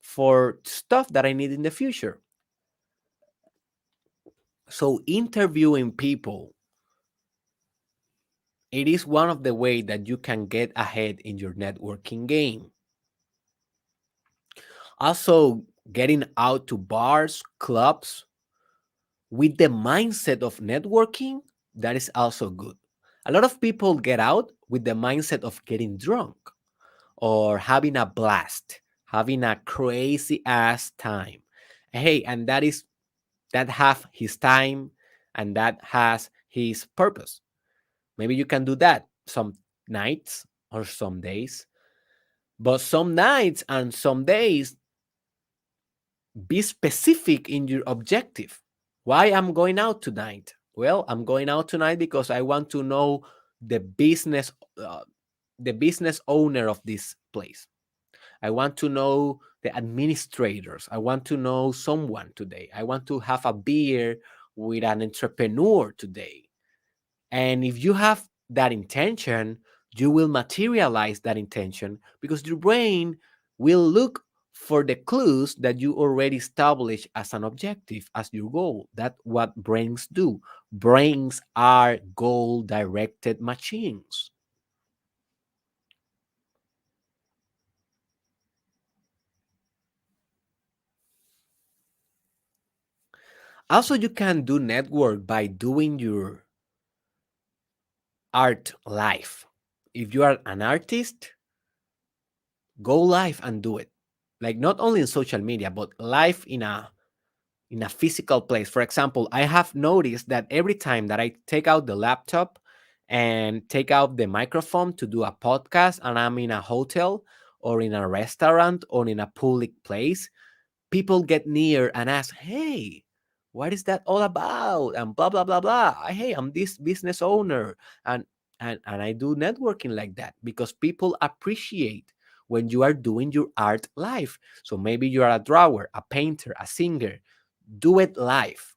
for stuff that I need in the future. So interviewing people, it is one of the ways that you can get ahead in your networking game. Also, getting out to bars, clubs with the mindset of networking, that is also good. A lot of people get out with the mindset of getting drunk or having a blast, having a crazy ass time. Hey, and that have his time and that has his purpose. Maybe you can do that some nights or some days, but some nights and some days, be specific in your objective. Why I'm going out tonight? Well, I'm going out tonight because I want to know the business uh, the business owner of this place. I want to know the administrators. I want to know someone today. I want to have a beer with an entrepreneur today. And if you have that intention, you will materialize that intention because your brain will look for the clues that you already established as an objective, as your goal. That's what brains do. Brains are goal directed machines. Also, you can do network by doing your art live. if you are an artist, go live and do it. Like not only in social media, but live in a physical place. For example, I have noticed that every time that I take out the laptop and take out the microphone to do a podcast and I'm in a hotel or in a restaurant or in a public place, people get near and ask, "Hey, what is that all about?" And blah blah blah blah. Hey, I'm this business owner, and and I do networking like that because people appreciate when you are doing your art live. So maybe you are a drawer, a painter, a singer. Do it live.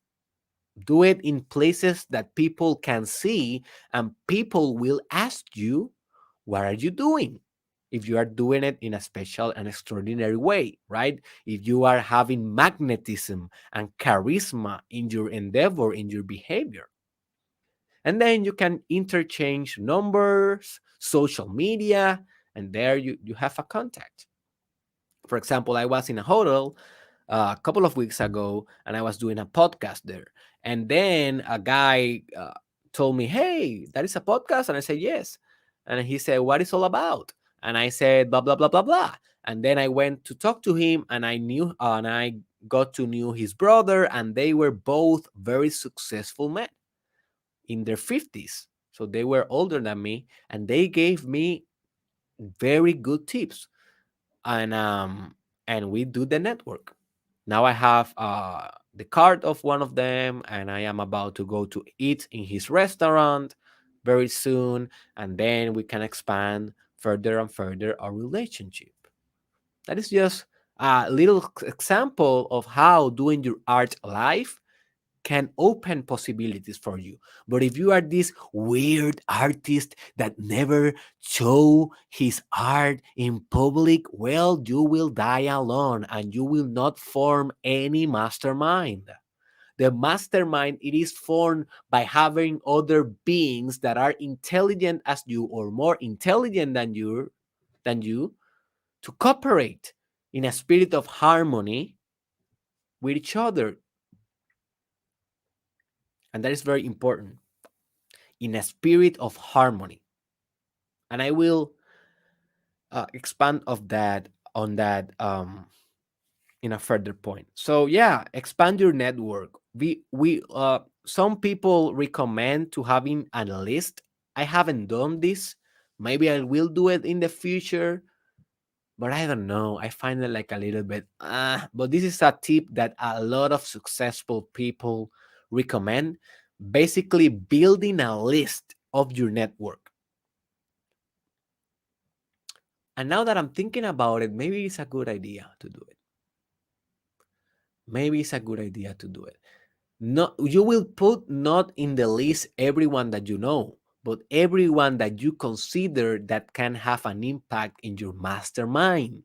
Do it in places that people can see, and people will ask you, "What are you doing?" If you are doing it in a special and extraordinary way, right? If you are having magnetism and charisma in your endeavor, in your behavior. And then you can interchange numbers, social media, and there you have a contact. For example, I was in a hotel a couple of weeks ago and I was doing a podcast there. And then a guy told me, "Hey, that is a podcast?" And I said, "Yes." And he said, "What is all about?" And I said, "Blah, blah, blah, blah, blah." And then I went to talk to him and I got to know his brother, and they were both very successful men in their 50s. So they were older than me and they gave me very good tips. And we do the network. Now I have the card of one of them, and I am about to go to eat in his restaurant very soon, and then we can expand further and further our relationship. That is just a little example of how doing your art live can open possibilities for you. But if you are this weird artist that never show his art in public, well, you will die alone and you will not form any mastermind. The mastermind, it is formed by having other beings that are intelligent as you or more intelligent than you to cooperate in a spirit of harmony with each other. And that is very important, in a spirit of harmony. And I will expand of that on that in a further point. So yeah, expand your network. We some people recommend to having a list. I haven't done this. Maybe I will do it in the future, but I don't know. I find it like a little bit but this is a tip that a lot of successful people recommend. Basically, building a list of your network. And now that I'm thinking about it, maybe it's a good idea to do it. Maybe it's a good idea to do it. No, you will put not in the list everyone that you know, but everyone that you consider that can have an impact in your mastermind.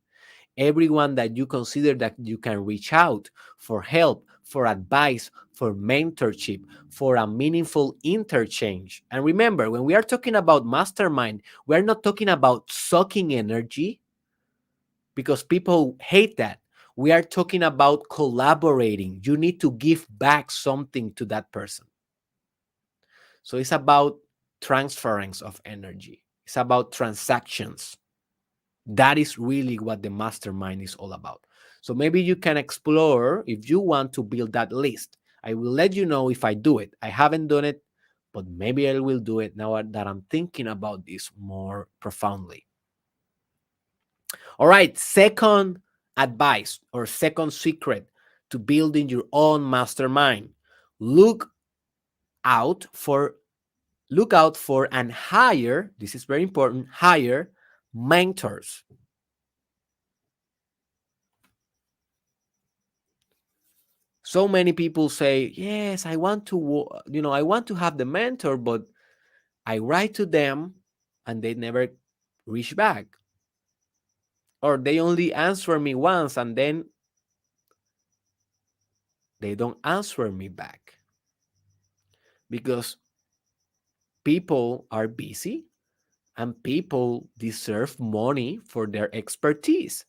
Everyone that you consider that you can reach out for help, for advice, for mentorship, for a meaningful interchange. And remember, when we are talking about mastermind, we're not talking about sucking energy because people hate that. We are talking about collaborating. You need to give back something to that person. So it's about transference of energy, it's about transactions. That is really what the mastermind is all about. So maybe you can explore if you want to build that list. I will let you know if I do it. I haven't done it, but maybe I will do it now that I'm thinking about this more profoundly. All right, second advice or second secret to building your own mastermind. Look out for and hire, this is very important, hire mentors. So many people say, "Yes, I want to I want to have the mentor, but I write to them and they never reach back, or they only answer me once and then they don't answer me back because people are busy and people deserve money for their expertise."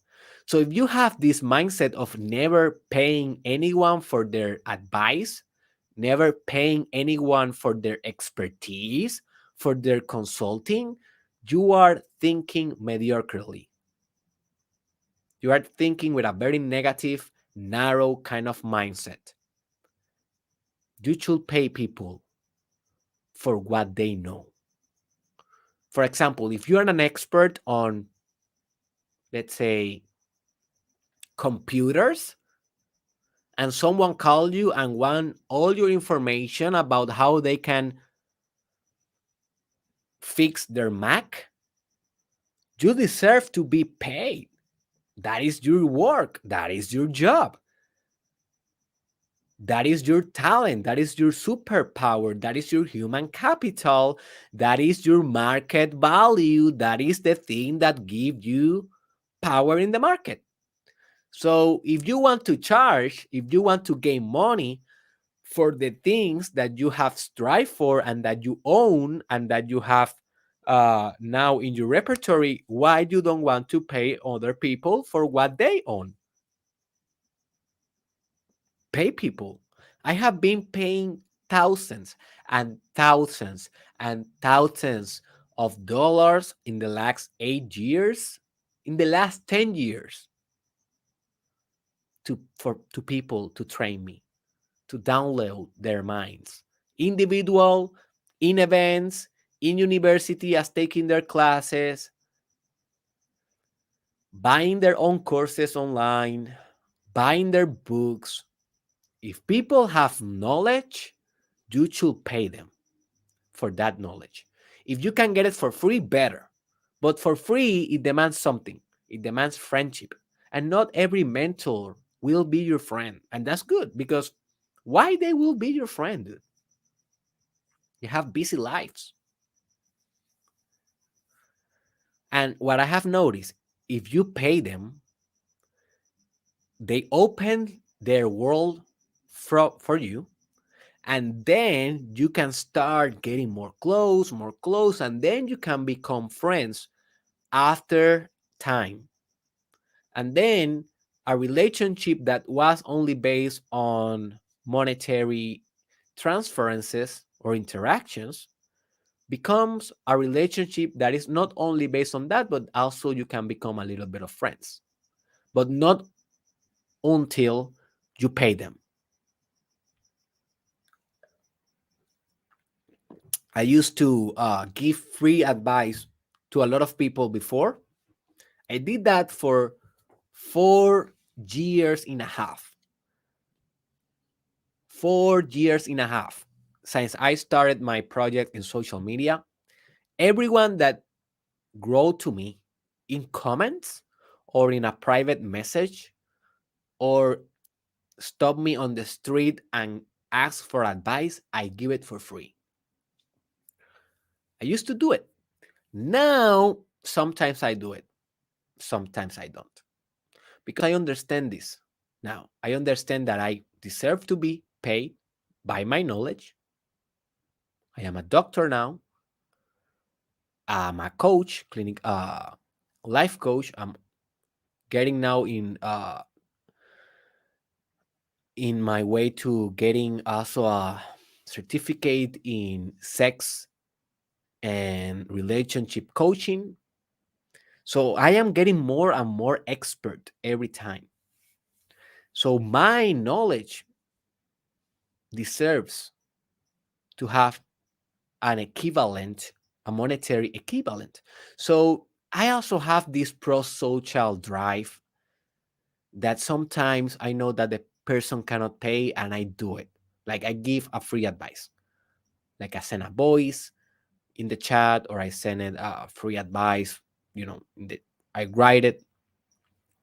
So if you have this mindset of never paying anyone for their advice, never paying anyone for their expertise, for their consulting, You are thinking mediocrely. You are thinking with a very negative, narrow kind of mindset. You should pay people for what they know. For example, if you're an expert on, let's say, computers, and someone called you and want all your information about how they can fix their Mac, you deserve to be paid. That is your work. That is your job. That is your talent. That is your superpower. That is your human capital. That is your market value. That is the thing that gives you power in the market. So if you want to charge, if you want to gain money for the things that you have strived for and that you own and that you have now in your repertory, why you don't want to pay other people for what they own? Pay people. I have been paying thousands and thousands and thousands of dollars in the last 8 years, in the last 10 years to people to train me, to download their minds. Individual, in events, in university as taking their classes, buying their own courses online, buying their books. If people have knowledge, you should pay them for that knowledge. If you can get it for free, better. But for free, it demands something. It demands friendship. And not every mentor will be your friend. And that's good because why they will be your friend, dude? They have busy lives. And what I have noticed, if you pay them, they open their world for you. And then you can start getting more close, and then you can become friends after time. And then a relationship that was only based on monetary transferences or interactions becomes a relationship that is not only based on that, but also you can become a little bit of friends, but not until you pay them. I used to give free advice to a lot of people before. I did that for 4 years and a half. 4 years and a half since I started my project in social media. Everyone that wrote to me in comments or in a private message or stop me on the street and ask for advice, I give it for free. I used to do it. Now, sometimes I do it, sometimes I don't. Because I understand this now. I understand that I deserve to be paid by my knowledge. I am a doctor now. I'm a coach, clinic, life coach. I'm getting now in my way to getting also a certificate in sex and relationship coaching. So I am getting more and more expert every time. So my knowledge deserves to have an equivalent, a monetary equivalent. So I also have this pro social drive that sometimes I know that the person cannot pay and I do it. Like I give a free advice. Like I send a voice in the chat or I send it free advice, I write it.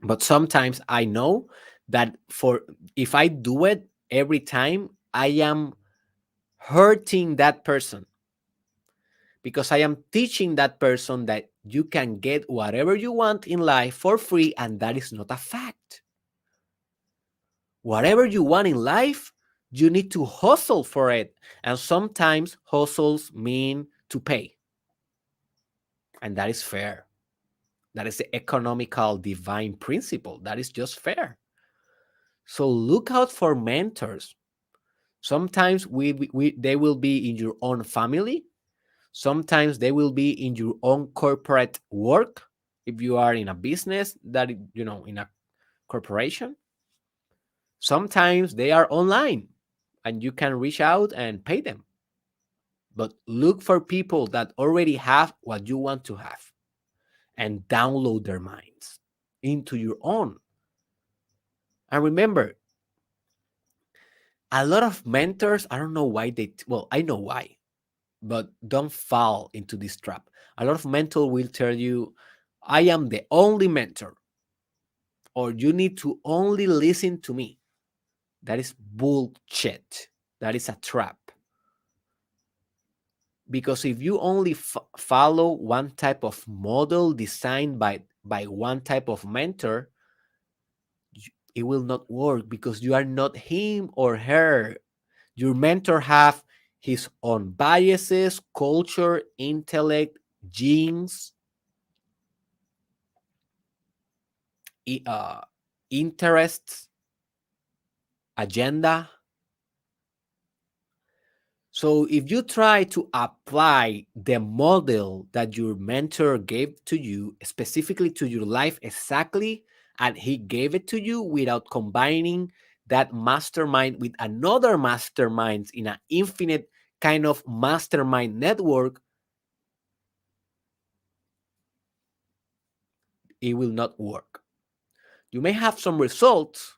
But sometimes I know that for if I do it every time, I am hurting that person because I am teaching that person that you can get whatever you want in life for free, and that is not a fact. Whatever you want in life, you need to hustle for it. And sometimes hustles mean to pay. And that is fair. That is the economical divine principle. That is just fair. So look out for mentors. Sometimes they will be in your own family. Sometimes they will be in your own corporate work. If you are in a business that, in a corporation, sometimes they are online and you can reach out and pay them. But look for people that already have what you want to have and download their minds into your own. And remember, a lot of mentors, I don't know why well, I know why, but don't fall into this trap. A lot of mentors will tell you, I am the only mentor, or you need to only listen to me. That is bullshit. That is a trap. Because if you only follow one type of model designed by one type of mentor, it will not work because you are not him or her. Your mentor have his own biases, culture, intellect, genes, uh, interests, agenda. So if you try to apply the model that your mentor gave to you specifically to your life exactly, and he gave it to you without combining that mastermind with another mastermind in an infinite kind of mastermind network, it will not work. You may have some results.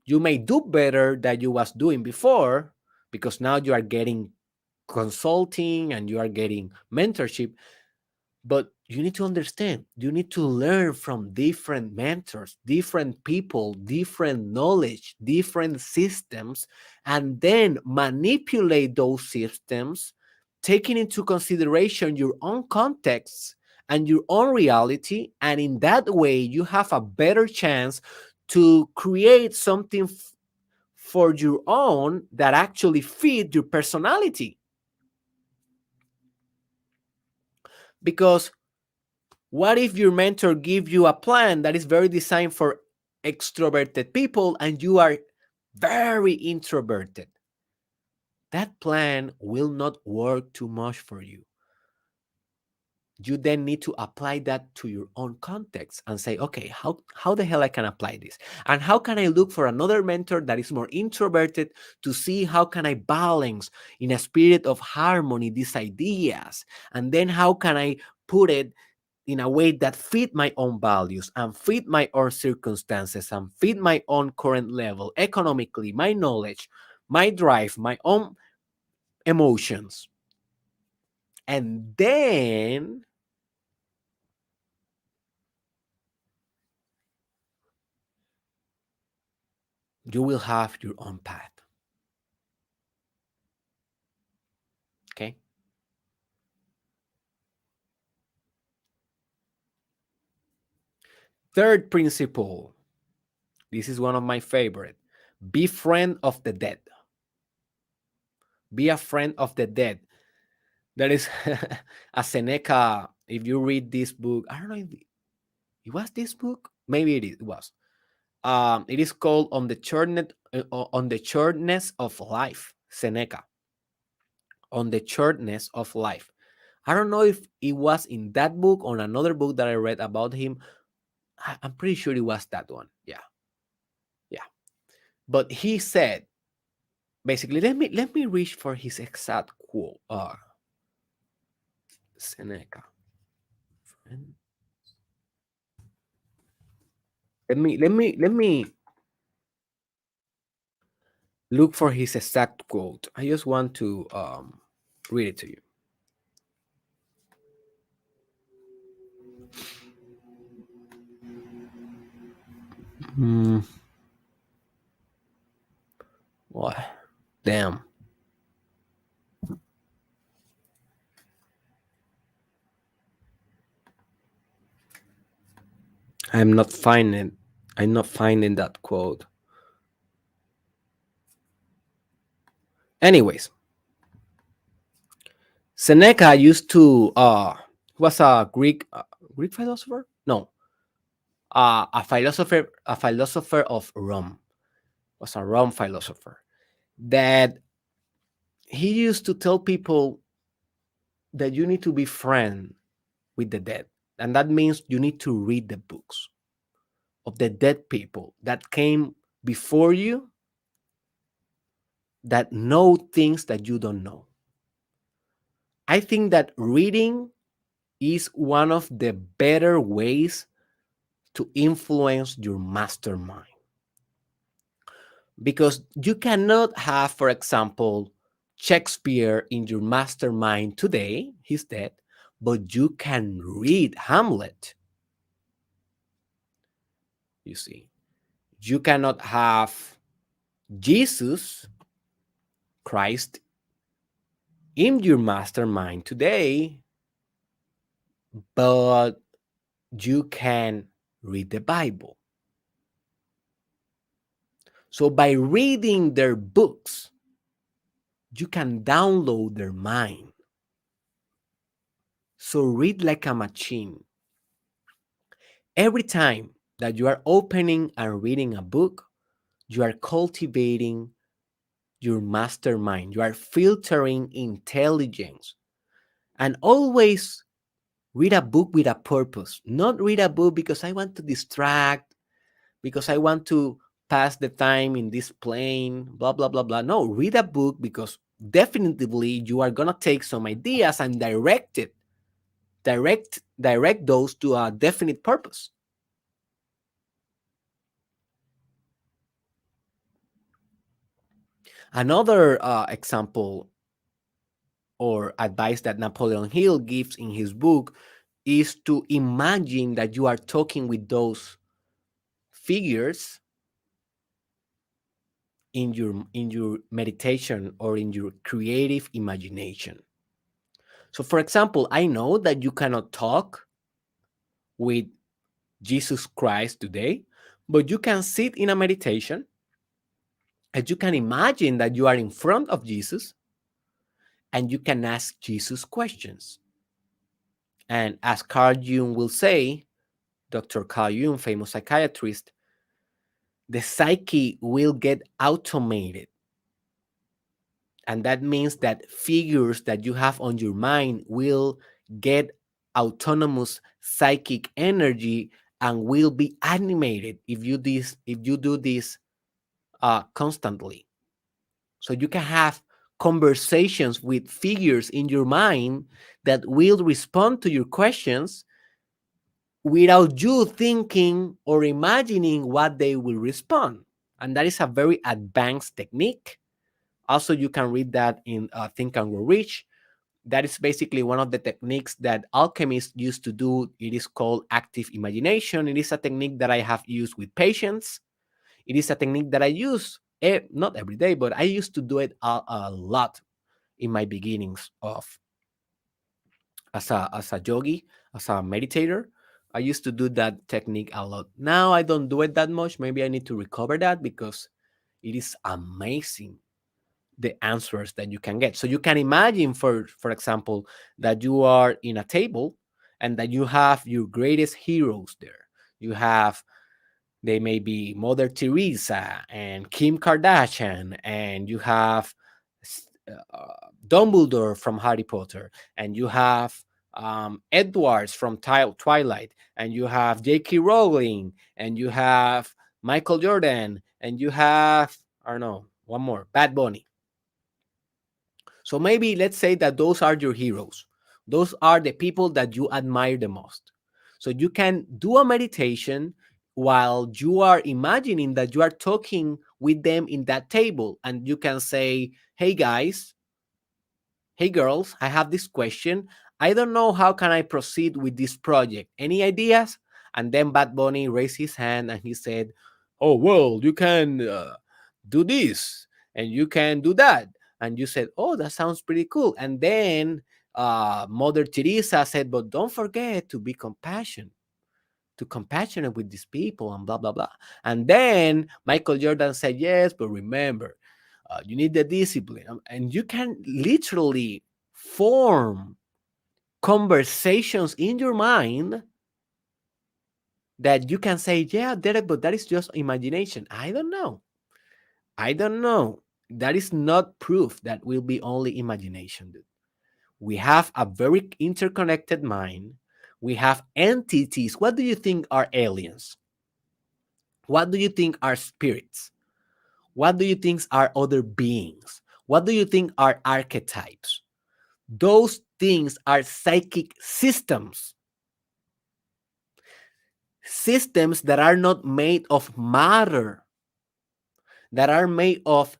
You may do better than you was doing before because now you are getting consulting and you are getting mentorship. But you need to understand, you need to learn from different mentors, different people, different knowledge, different systems, and then manipulate those systems, taking into consideration your own context and your own reality. And in that way, you have a better chance to create something for your own that actually fit your personality. Because what if your mentor give you a plan that is very designed for extroverted people and you are very introverted? That plan will not work too much for you. You then need to apply that to your own context and say, okay, how the hell I can apply this? And how can I look for another mentor that is more introverted to see how can I balance in a spirit of harmony these ideas? And then how can I put it in a way that fit my own values and fit my own circumstances and fit my own current level economically, my knowledge, my drive, my own emotions. And then you will have your own path. Okay. Third principle. This is one of my favorite. Be friend of the dead. Be a friend of the dead. That is a Seneca. If you read this book, I don't know if it was this book. Maybe it was. It is called on the shortness of life. Seneca. On the shortness of life. I don't know if it was in that book or another book that I read about him. I'm pretty sure it was that one. Yeah, yeah. But he said basically, let me reach for his exact quote. Seneca. Let me look for his exact quote. I just want to read it to you. Hmm. What? Damn. I'm not finding. I'm not finding that quote. Anyways, Seneca used to was a Greek philosopher. No, a philosopher of Rome. Was a Rome philosopher that he used to tell people that you need to be friend with the dead. And that means you need to read the books of the dead people that came before you, that know things that you don't know. I think that reading is one of the better ways to influence your mastermind, because you cannot have, for example, Shakespeare in your mastermind today, he's dead, but you can read Hamlet. You see, you cannot have Jesus Christ in your mastermind today, but you can read the Bible. So by reading their books, you can download their mind. So read like a machine. Every time that you are opening and reading a book, you are cultivating your mastermind. You are filtering intelligence. And always read a book with a purpose. Not read a book because I want to distract, because I want to pass the time in this plane, blah, blah, blah, blah. No, read a book because definitively you are going to take some ideas and direct those to a definite purpose. Another example or advice that Napoleon Hill gives in his book is to imagine that you are talking with those figures in your meditation or in your creative imagination. So for example, I know that you cannot talk with Jesus Christ today, but you can sit in a meditation and you can imagine that you are in front of Jesus and you can ask Jesus questions. And as Carl Jung will say, Dr. Carl Jung, famous psychiatrist, the psyche will get automated. And that means that figures that you have on your mind will get autonomous psychic energy and will be animated if you do this constantly. So you can have conversations with figures in your mind that will respond to your questions without you thinking or imagining what they will respond. And that is a very advanced technique. Also, you can read that in Think and Grow Rich. That is basically one of the techniques that alchemists used to do. It is called active imagination. It is a technique that I have used with patients. It is a technique that I use not every day, but I used to do it a lot in my beginnings of as a yogi, as a meditator. I used to do that technique a lot. Now I don't do it that much. Maybe I need to recover that because it is amazing the answers that you can get. So you can imagine, for example, that you are in a table and that you have your greatest heroes there. You have, they may be Mother Teresa and Kim Kardashian, and you have Dumbledore from Harry Potter, and you have Edwards from Twilight, and you have J.K. Rowling, and you have Michael Jordan, and you have, I don't know, one more, Bad Bunny. So maybe let's say that those are your heroes. Those are the people that you admire the most. So you can do a meditation while you are imagining that you are talking with them in that table. And you can say, hey guys, hey girls, I have this question. I don't know how can I proceed with this project. Any ideas? And then Bad Bunny raised his hand and he said, oh, well, you can do this and you can do that. And you said, oh, that sounds pretty cool. And then Mother Teresa said, but don't forget to be compassionate with these people and blah, blah, blah. And then Michael Jordan said, yes, but remember, you need the discipline. And you can literally form conversations in your mind that you can say, yeah, Derek, but that is just imagination. I don't know. That is not proof that will be only imagination, dude. We have a very interconnected mind. We have entities. What do you think are aliens? What do you think are spirits? What do you think are other beings? What do you think are archetypes? Those things are psychic systems, systems that are not made of matter, that are made of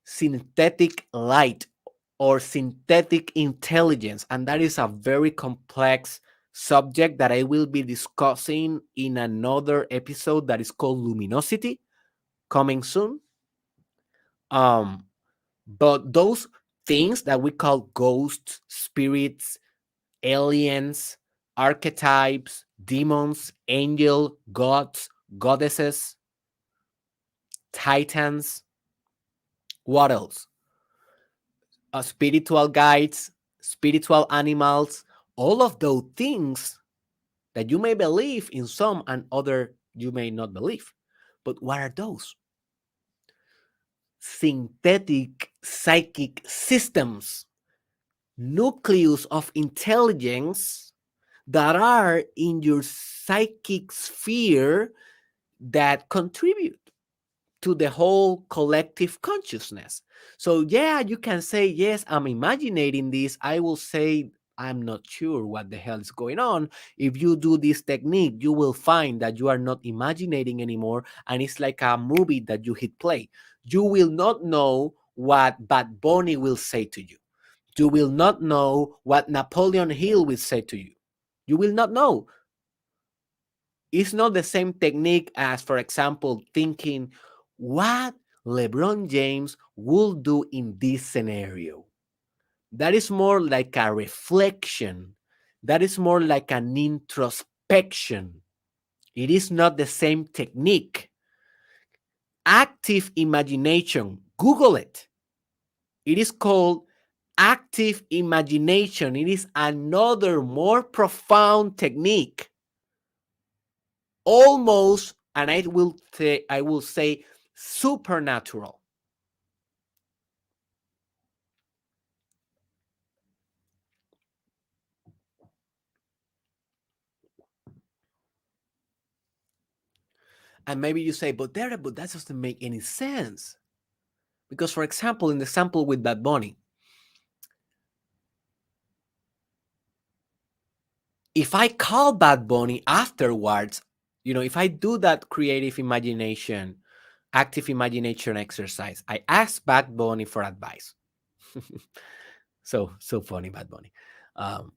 synthetic light or synthetic intelligence. And that is a very complex subject that I will be discussing in another episode that is called Luminosity, coming soon. Um, but those things that we call ghosts, spirits, aliens, archetypes, demons, angel, gods, goddesses, titans, what else? Spiritual guides, spiritual animals, all of those things that you may believe in some and other you may not believe. But what are those? Synthetic psychic systems, nucleus of intelligence that are in your psychic sphere that contribute to the whole collective consciousness. So, yeah, you can say, yes, I'm imagining this. I will say, I'm not sure what the hell is going on. If you do this technique, you will find that you are not imagining anymore. And it's like a movie that you hit play. You will not know what Bad Bunny will say to you. You will not know what Napoleon Hill will say to you. You will not know. It's not the same technique as, for example, thinking what LeBron James will do in this scenario. That is more like a reflection. That is more like an introspection. It is not the same technique. Active imagination, Google it. It is called active imagination. It is another more profound technique, almost, and I will say supernatural. And maybe you say, but Derek, but that doesn't make any sense. Because, for example, in the sample with Bad Bunny, if I call Bad Bunny afterwards, if I do that creative imagination, active imagination exercise, I ask Bad Bunny for advice. So funny, Bad Bunny, um,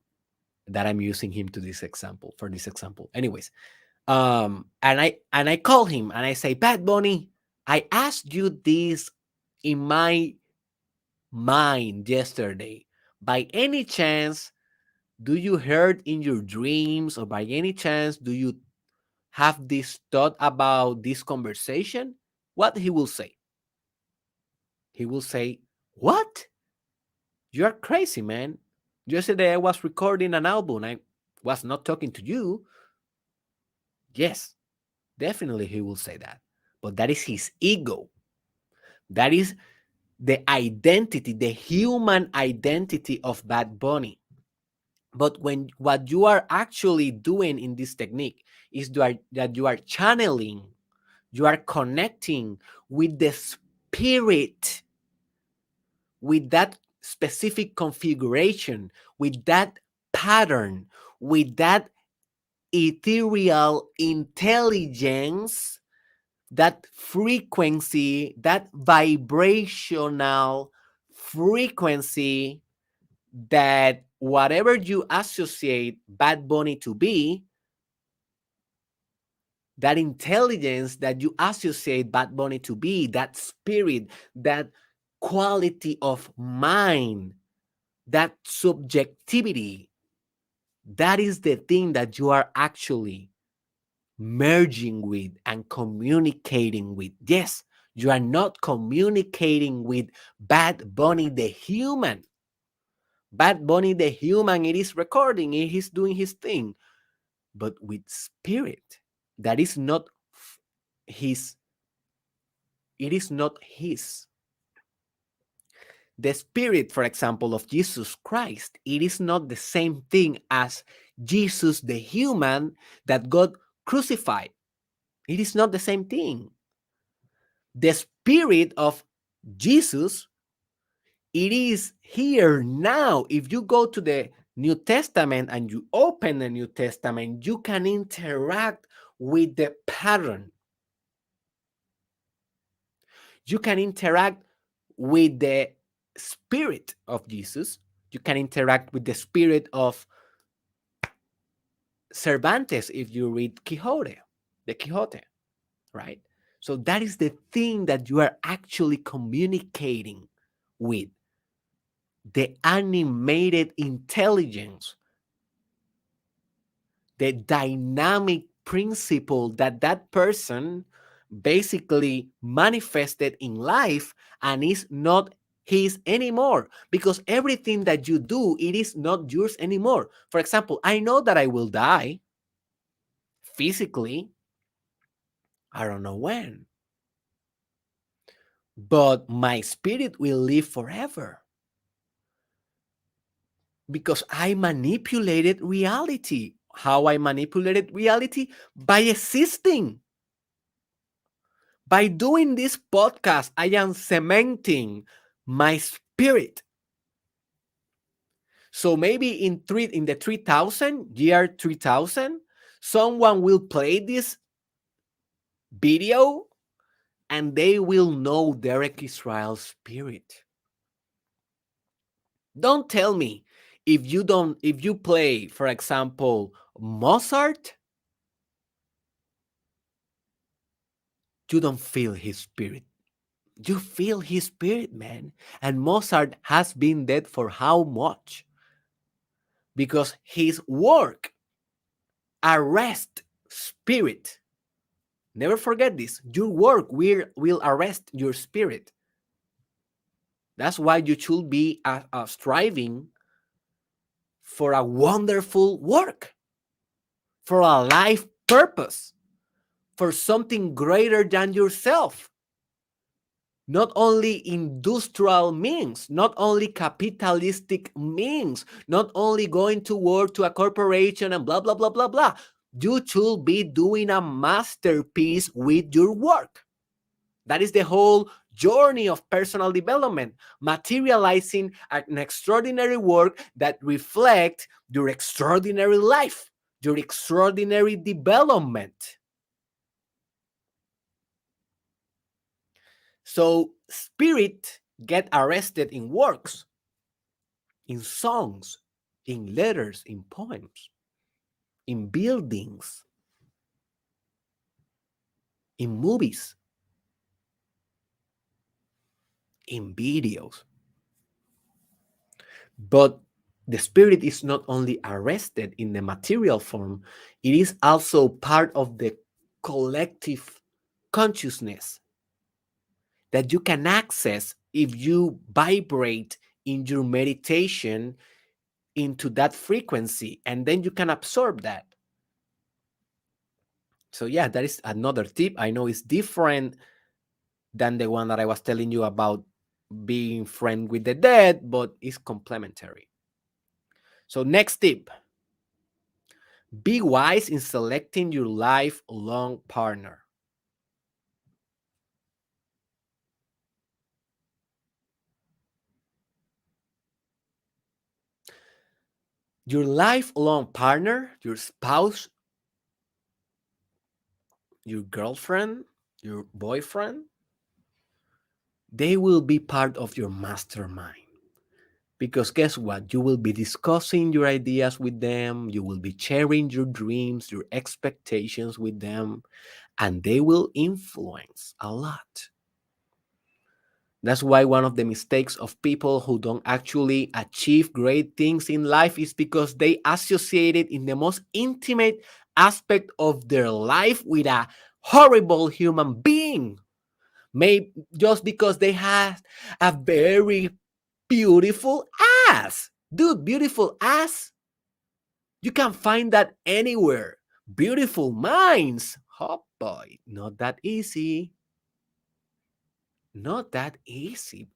that I'm using him to this example for this example. Anyways, and I call him and I say, Bad Bunny, I asked you this in my mind yesterday. By any chance, do you heard in your dreams, or by any chance, do you have this thought about this conversation? What he will say? He will say, what? You're crazy, man. Yesterday I was recording an album. I was not talking to you. Yes, definitely he will say that. But that is his ego. That is the identity, the human identity of Bad Bunny. But when what you are actually doing in this technique is that you are channeling, you are connecting with the spirit, with that specific configuration, with that pattern, with that ethereal intelligence, that frequency, that vibrational frequency, that whatever you associate Bad Bunny to be, that intelligence that you associate Bad Bunny to be, that spirit, that quality of mind, that subjectivity, that is the thing that you are actually merging with and communicating with. Yes, you are not communicating with Bad Bunny the human. Bad Bunny the human, it is recording, it is doing his thing, but with spirit. That is not his, it is not his. The spirit, for example, of Jesus Christ, it is not the same thing as Jesus, the human that God crucified. It is not the same thing. The spirit of Jesus, it is here now. If you go to the New Testament and you open the New Testament, you can interact with the pattern. You can interact with the spirit of Jesus. You can interact with the spirit of Cervantes if you read Quixote, the Quixote, right? So that is the thing that you are actually communicating with, the animated intelligence, the dynamic principle that that person basically manifested in life and is not his anymore, because everything that you do, it is not yours anymore. For example, I know that I will die physically. I don't know when, but my spirit will live forever because I manipulated reality. How I manipulated reality? By existing. By doing this podcast, I am cementing my spirit. So maybe in the 3000, year 3000, someone will play this video and they will know Derek Israel's spirit. Don't tell me if you play, for example, Mozart, you don't feel his spirit. You feel his spirit, man. And Mozart has been dead for how much? Because his work arrest spirit. Never forget this. Your work will arrest your spirit. That's why you should be striving for a wonderful work, for a life purpose, for something greater than yourself. Not only industrial means, not only capitalistic means, not only going to work to a corporation and blah, blah, blah, blah, blah. You should be doing a masterpiece with your work. That is the whole journey of personal development, materializing an extraordinary work that reflects your extraordinary life, your extraordinary development. So spirit get arrested in works, in songs, in letters, in poems, in buildings, in movies, in videos. But the spirit is not only arrested in the material form, it is also part of the collective consciousness that you can access if you vibrate in your meditation into that frequency, and then you can absorb that. So yeah, that is another tip. I know it's different than the one that I was telling you about being friend with the dead, but it's complementary. So next tip, be wise in selecting your lifelong partner. Your lifelong partner, your spouse, your girlfriend, your boyfriend, they will be part of your mastermind. Because guess what? You will be discussing your ideas with them, you will be sharing your dreams, your expectations with them, and they will influence a lot. That's why one of the mistakes of people who don't actually achieve great things in life is because they associate it in the most intimate aspect of their life with a horrible human being. Maybe just because they have a very beautiful ass. Dude, beautiful ass. You can find that anywhere. Beautiful minds. Oh boy, not that easy. Not that easy.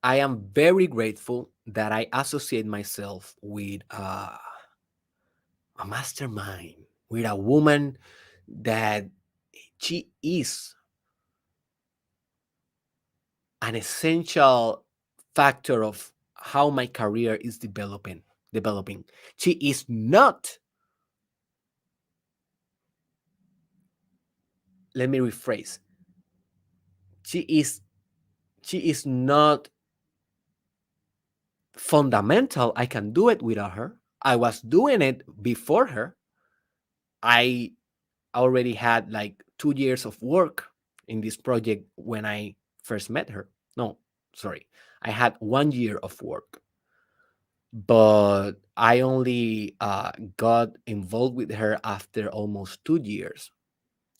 I am very grateful that I associate myself with a mastermind, with a woman that she is an essential factor of how my career is developing. She is not, let me rephrase, she is she is not fundamental. I can do it without her. I was doing it before her. I already had like 2 years of work in this project when I first met her. No, sorry. I had 1 year of work, but I only got involved with her after almost 2 years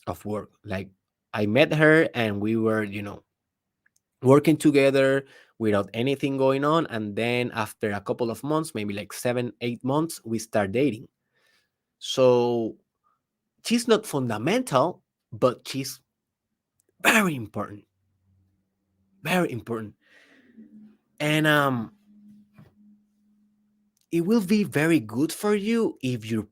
of work. Like I met her and we were, working together without anything going on. And then after a couple of months, maybe like 7, 8 months, we start dating. So she's not fundamental, but she's very important, very important. And it will be very good for you if your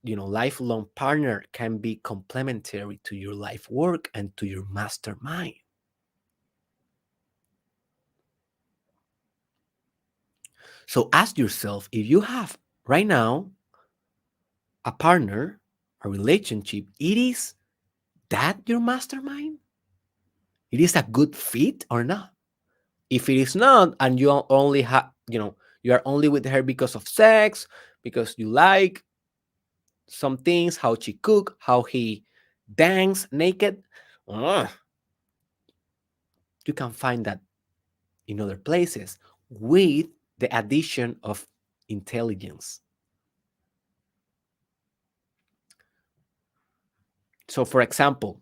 lifelong partner can be complementary to your life work and to your mastermind. So ask yourself, if you have right now a partner, a relationship, it is that your mastermind? It is a good fit or not? If it is not, and you only have, you are only with her because of sex, because you like some things, how she cook, how he dance naked, uh, you can find that in other places with the addition of intelligence. So, for example,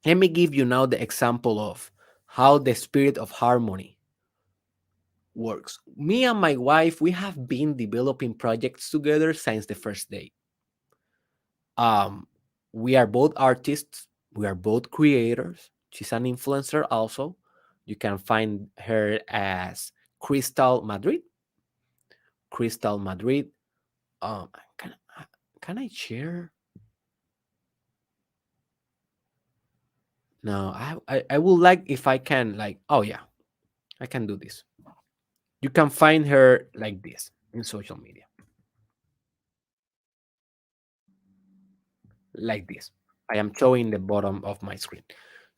let me give you now the example of how the spirit of harmony works. Me and my wife, we have been developing projects together since the first day. Um, we are both artists, we are both creators. She's an influencer also. You can find her as Crystal Madrid. Crystal Madrid. Um, can, can I share? No, I would like if I can, like, oh yeah, I can do this. You can find her like this in social media, like this. I am showing the bottom of my screen.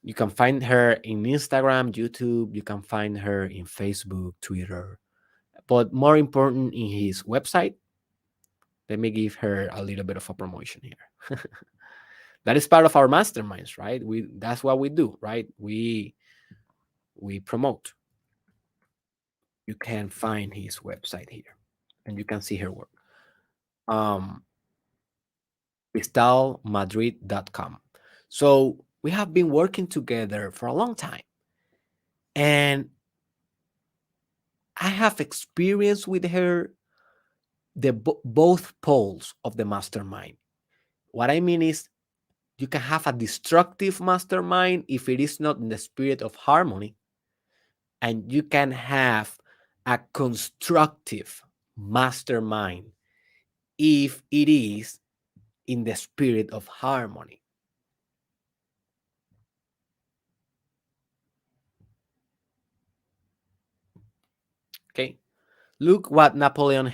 You can find her in Instagram, YouTube. You can find her in Facebook, Twitter, but more important, in his website. Let me give her a little bit of a promotion here. That is part of our masterminds, right? That's what we do, right? We promote. You can find his website here, and you can see her work. Um, cristalmadrid.com. So we have been working together for a long time, and I have experienced with her the both poles of the mastermind. What I mean is, you can have a destructive mastermind if it is not in the spirit of harmony, and you can have a constructive mastermind if it is in the spirit of harmony. Okay, look what Napoleon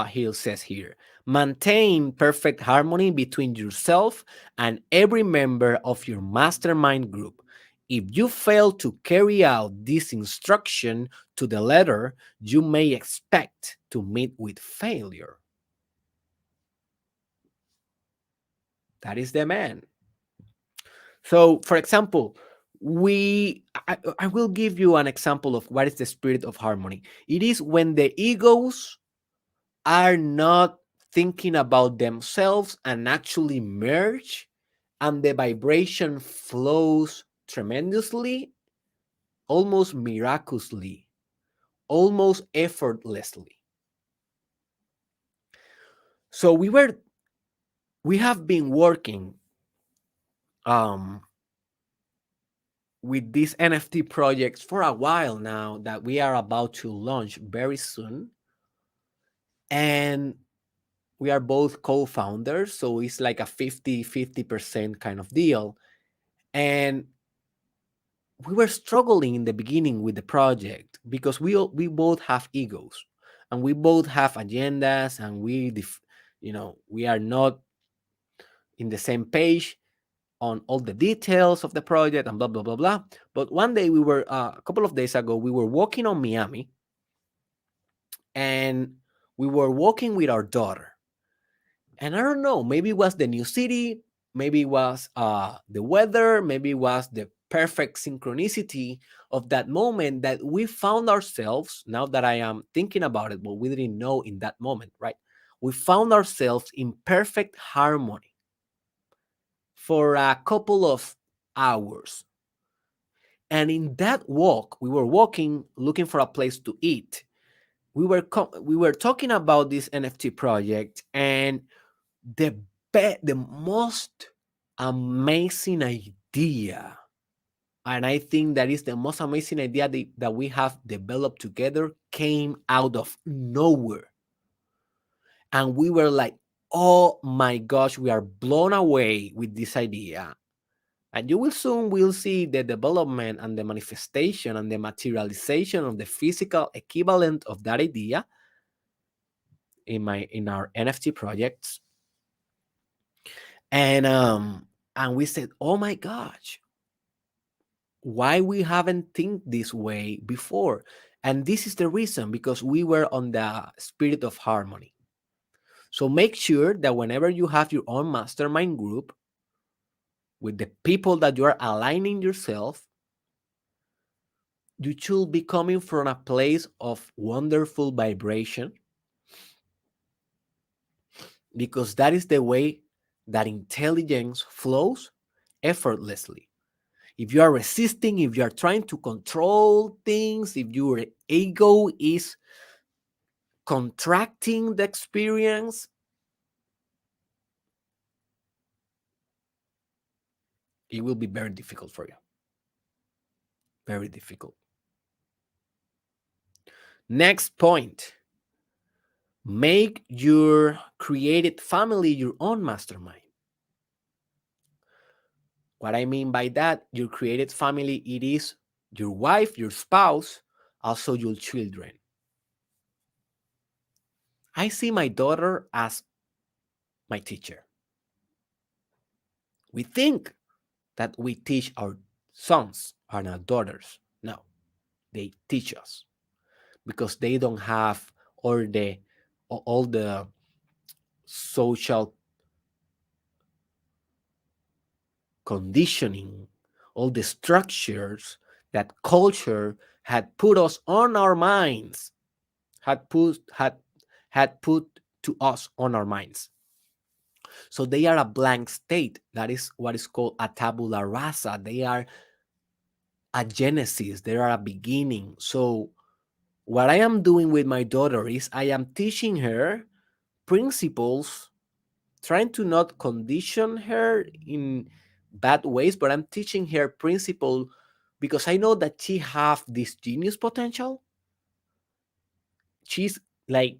Hill says here: maintain perfect harmony between yourself and every member of your mastermind group. If you fail to carry out this instruction to the letter, you may expect to meet with failure. That is the man. So, for example, I will give you an example of what is the spirit of harmony. It is when the egos are not thinking about themselves and actually merge, and the vibration flows tremendously, almost miraculously, almost effortlessly. So we have been working um with these NFT projects for a while now that we are about to launch very soon. And we are both co-founders, so it's like a 50-50% kind of deal. And we were struggling in the beginning with the project because we both have egos and we both have agendas, and we are not in the same page on all the details of the project and blah blah blah blah. But one day a couple of days ago, we were walking on Miami, and we were walking with our daughter. And I don't know, maybe it was the new city, maybe it was the weather, maybe it was the perfect synchronicity of that moment that we found ourselves. Now that I am thinking about it, but we didn't know in that moment, right? We found ourselves in perfect harmony for a couple of hours. And in that walk, we were walking, looking for a place to eat. We were talking about this NFT project, and the the most amazing idea, and I think that is the most amazing idea that we have developed together, came out of nowhere. And we were like, oh my gosh, we are blown away with this idea. And you will soon will see the development and the manifestation and the materialization of the physical equivalent of that idea in our NFT projects. And we said, oh my gosh, why we haven't think this way before? And this is the reason, because we were on the spirit of harmony. So make sure that whenever you have your own mastermind group with the people that you are aligning yourself, you should be coming from a place of wonderful vibration, because that is the way that intelligence flows effortlessly. If you are resisting, if you are trying to control things, if your ego is contracting the experience, it will be very difficult for you. Very difficult. Next point, make your created family your own mastermind. What I mean by that, your created family, it is your wife, your spouse, also your children. I see my daughter as my teacher. We think that we teach our sons and our daughters. No, they teach us, because they don't have all the social conditioning, all the structures that culture had put us on our minds, had put to us on our minds. So they are a blank state. That is what is called a tabula rasa. They are a genesis. They are a beginning. So what I am doing with my daughter is I am teaching her principles, trying to not condition her in bad ways, but I'm teaching her principle because I know that she have this genius potential. She's like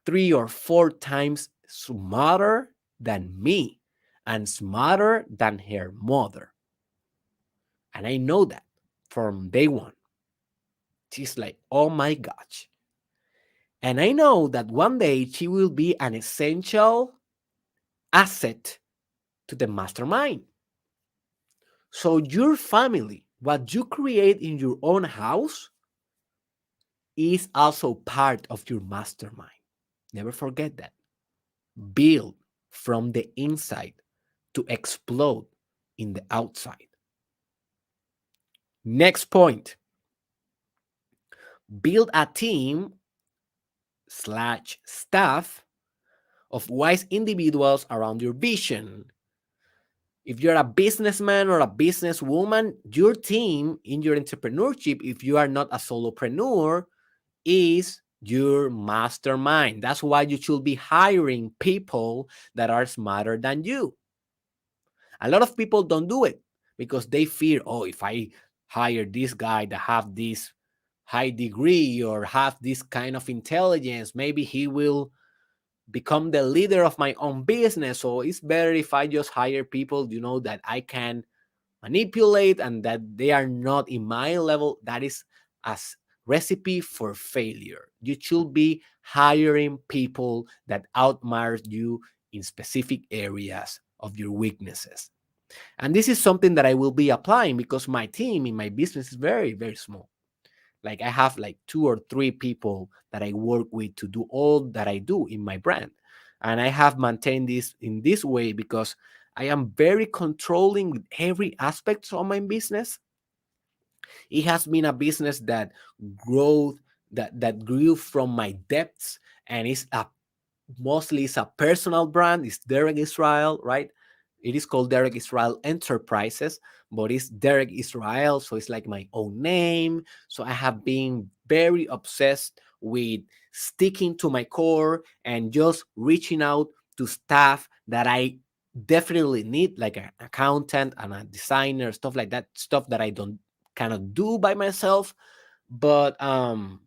3 or 4 times smarter than me and smarter than her mother. And I know that from day one. She's like, oh my gosh. And I know that one day she will be an essential asset to the mastermind. So your family, what you create in your own house, is also part of your mastermind. Never forget that. Build from the inside to explode in the outside. Next point, build a team slash staff of wise individuals around your vision. If you're a businessman or a businesswoman, your team in your entrepreneurship, if you are not a solopreneur, is your mastermind. That's why you should be hiring people that are smarter than you. A lot of people don't do it because they fear, oh, if I hire this guy that have this high degree or have this kind of intelligence, maybe he will become the leader of my own business. So it's better if I just hire people, that I can manipulate and that they are not in my level. That is a recipe for failure. You should be hiring people that outmars you in specific areas of your weaknesses. And this is something that I will be applying because my team in my business is very, very small. Like I have like 2 or 3 people that I work with to do all that I do in my brand. And I have maintained this in this way because I am very controlling with every aspect of my business. It has been a business that growth that grew from my depths, and mostly it's a personal brand. It's Derek Israel, right? It is called Derek Israel Enterprises, but it's Derek Israel, so it's like my own name. So I have been very obsessed with sticking to my core and just reaching out to staff that I definitely need, like an accountant and a designer, stuff like that, stuff that I don't cannot do by myself. But I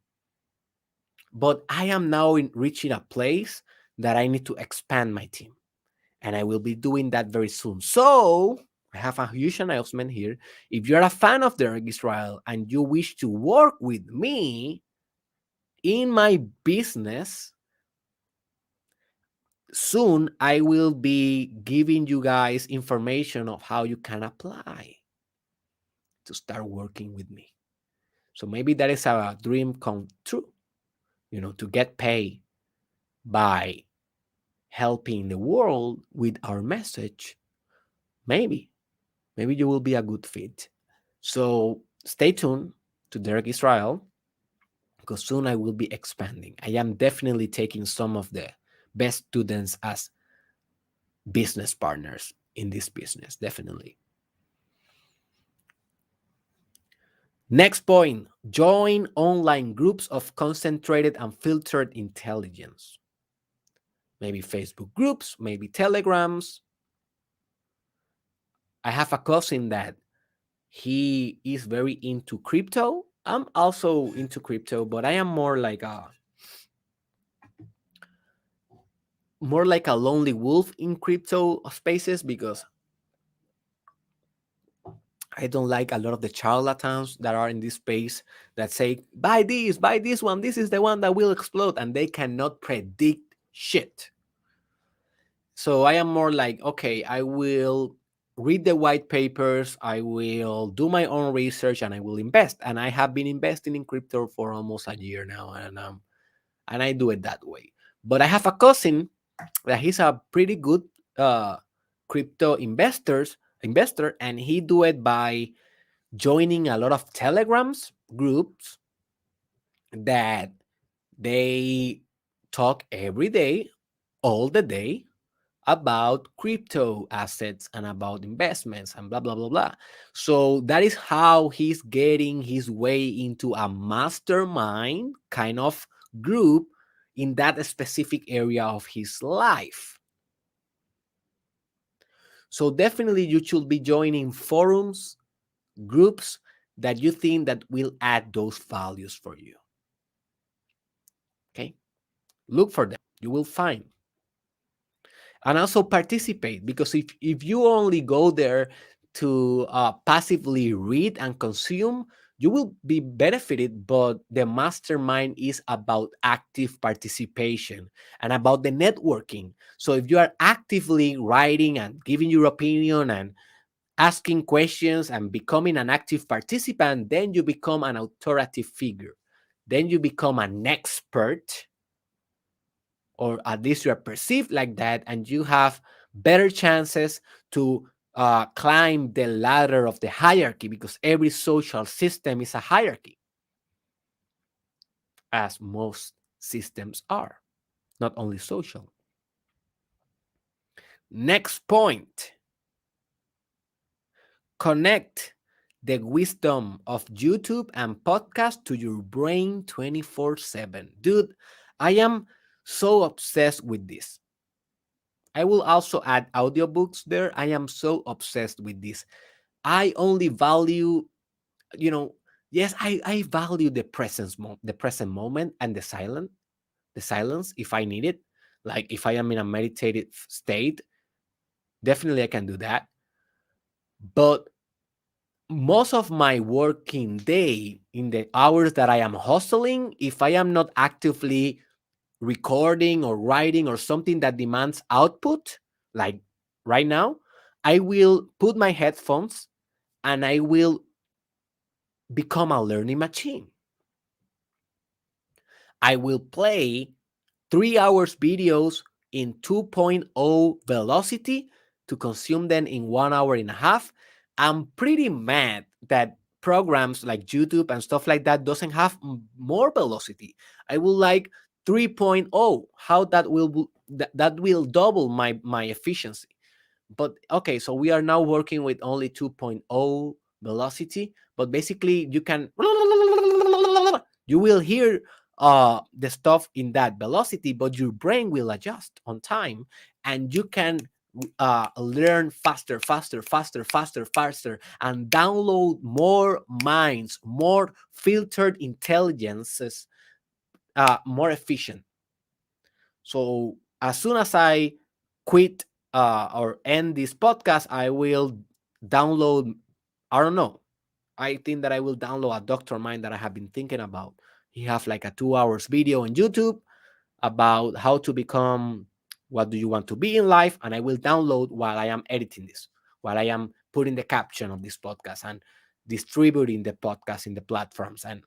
am now reaching a place that I need to expand my team, and I will be doing that very soon. So I have a huge announcement here. If you're a fan of Derek Israel and you wish to work with me in my business, soon I will be giving you guys information of how you can apply to start working with me. So maybe that is a dream come true, to get paid by helping the world with our message. Maybe you will be a good fit. So stay tuned to Derek Israel because soon I will be expanding. I am definitely taking some of the best students as business partners in this business, definitely. Next point, join online groups of concentrated and filtered intelligence. Maybe Facebook groups, maybe Telegrams. I have a cousin that he is very into crypto. I'm also into crypto, but I am more like a lonely wolf in crypto spaces because I don't like a lot of the charlatans that are in this space that say, buy this one, this is the one that will explode, and they cannot predict shit. So I am more like, okay, I will read the white papers, I will do my own research, and I will invest. And I have been investing in crypto for almost a year now, and I do it that way. But I have a cousin that he's a pretty good uh, crypto investor, and he do it by joining a lot of telegrams groups that they talk every day, all the day, about crypto assets and about investments and blah blah blah blah. So that is how he's getting his way into a mastermind kind of group in that specific area of his life. So definitely you should be joining forums, groups that you think that will add those values for you. Okay? Look for them. You will find. And also participate, because if you only go there to passively read and consume, you will be benefited, but the mastermind is about active participation and about the networking. So if you are actively writing and giving your opinion and asking questions and becoming an active participant, then you become an authoritative figure. Then you become an expert, or at least you are perceived like that, and you have better chances to climb the ladder of the hierarchy, because every social system is a hierarchy, as most systems are, not only social. Next point, connect the wisdom of YouTube and podcast to your brain 24/7. Dude, I am so obsessed with this. I will also add audiobooks there. I am so obsessed with this. I only value, you know, yes, I value the the present moment and the silence if I need it. Like if I am in a meditative state, definitely I can do that. But most of my working day, in the hours that I am hustling, if I am not actively recording or writing or something that demands output, like right now, I will put my headphones and I will become a learning machine. I will play 3 hours videos in 2.0 velocity to consume them in 1 hour and a half. I'm pretty mad that programs like YouTube and stuff like that doesn't have more velocity. I would like 3.0. How that that will double my efficiency. But okay, so we are now working with only 2.0 velocity, but basically you will hear the stuff in that velocity, but your brain will adjust on time, and you can learn faster, faster, faster, faster, faster, and download more minds, more filtered intelligences, more efficient. So as soon as I quit or end this podcast, I will download. I don't know. I think that I will download a Doctor Mind that I have been thinking about. He have like a 2 hours video on YouTube about how to become what do you want to be in life, and I will download while I am editing this, while I am putting the caption of this podcast and distributing the podcast in the platforms, and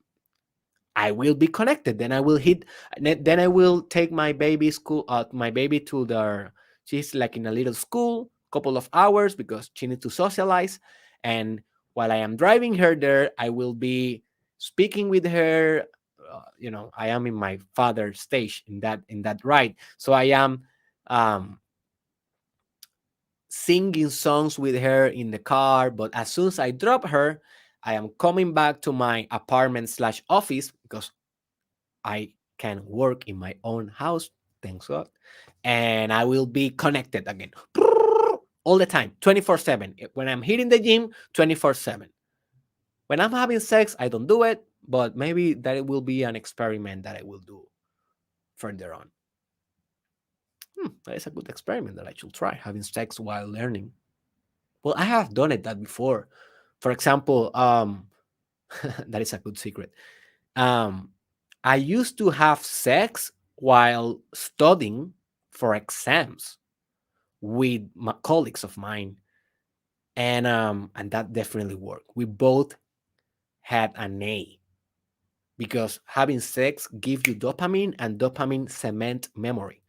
I will be connected. Then I will hit. Then I will take my baby to their. She's like in a little school, couple of hours because she needs to socialize. And while I am driving her there, I will be speaking with her. I am in my father's stage in that ride. So I am um, singing songs with her in the car. But as soon as I drop her, I am coming back to my apartment/office because I can work in my own house, thanks God, and I will be connected again all the time, 24/7. When I'm hitting the gym, 24/7. When I'm having sex, I don't do it, but maybe that it will be an experiment that I will do further on. That is a good experiment that I should try, having sex while learning. Well, I have done it that before. For example, that is a good secret. Um, I used to have sex while studying for exams with my colleagues of mine, and that definitely worked. We both had an A because having sex gives you dopamine, and dopamine cement memory.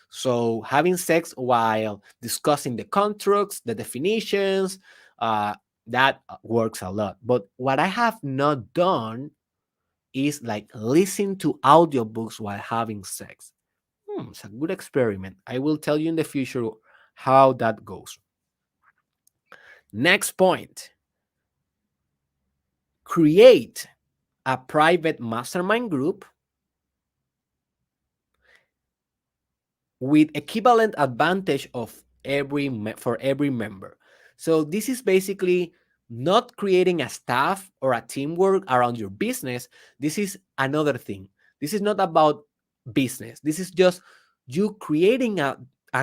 So having sex while discussing the constructs, the definitions, uh, that works a lot. But what I have not done is like listen to audiobooks while having sex. It's a good experiment. I will tell you in the future how that goes. Next point, create a private mastermind group with equivalent advantage of for every member. So this is basically not creating a staff or a teamwork around your business. This is another thing. This is not about business. This is just you creating a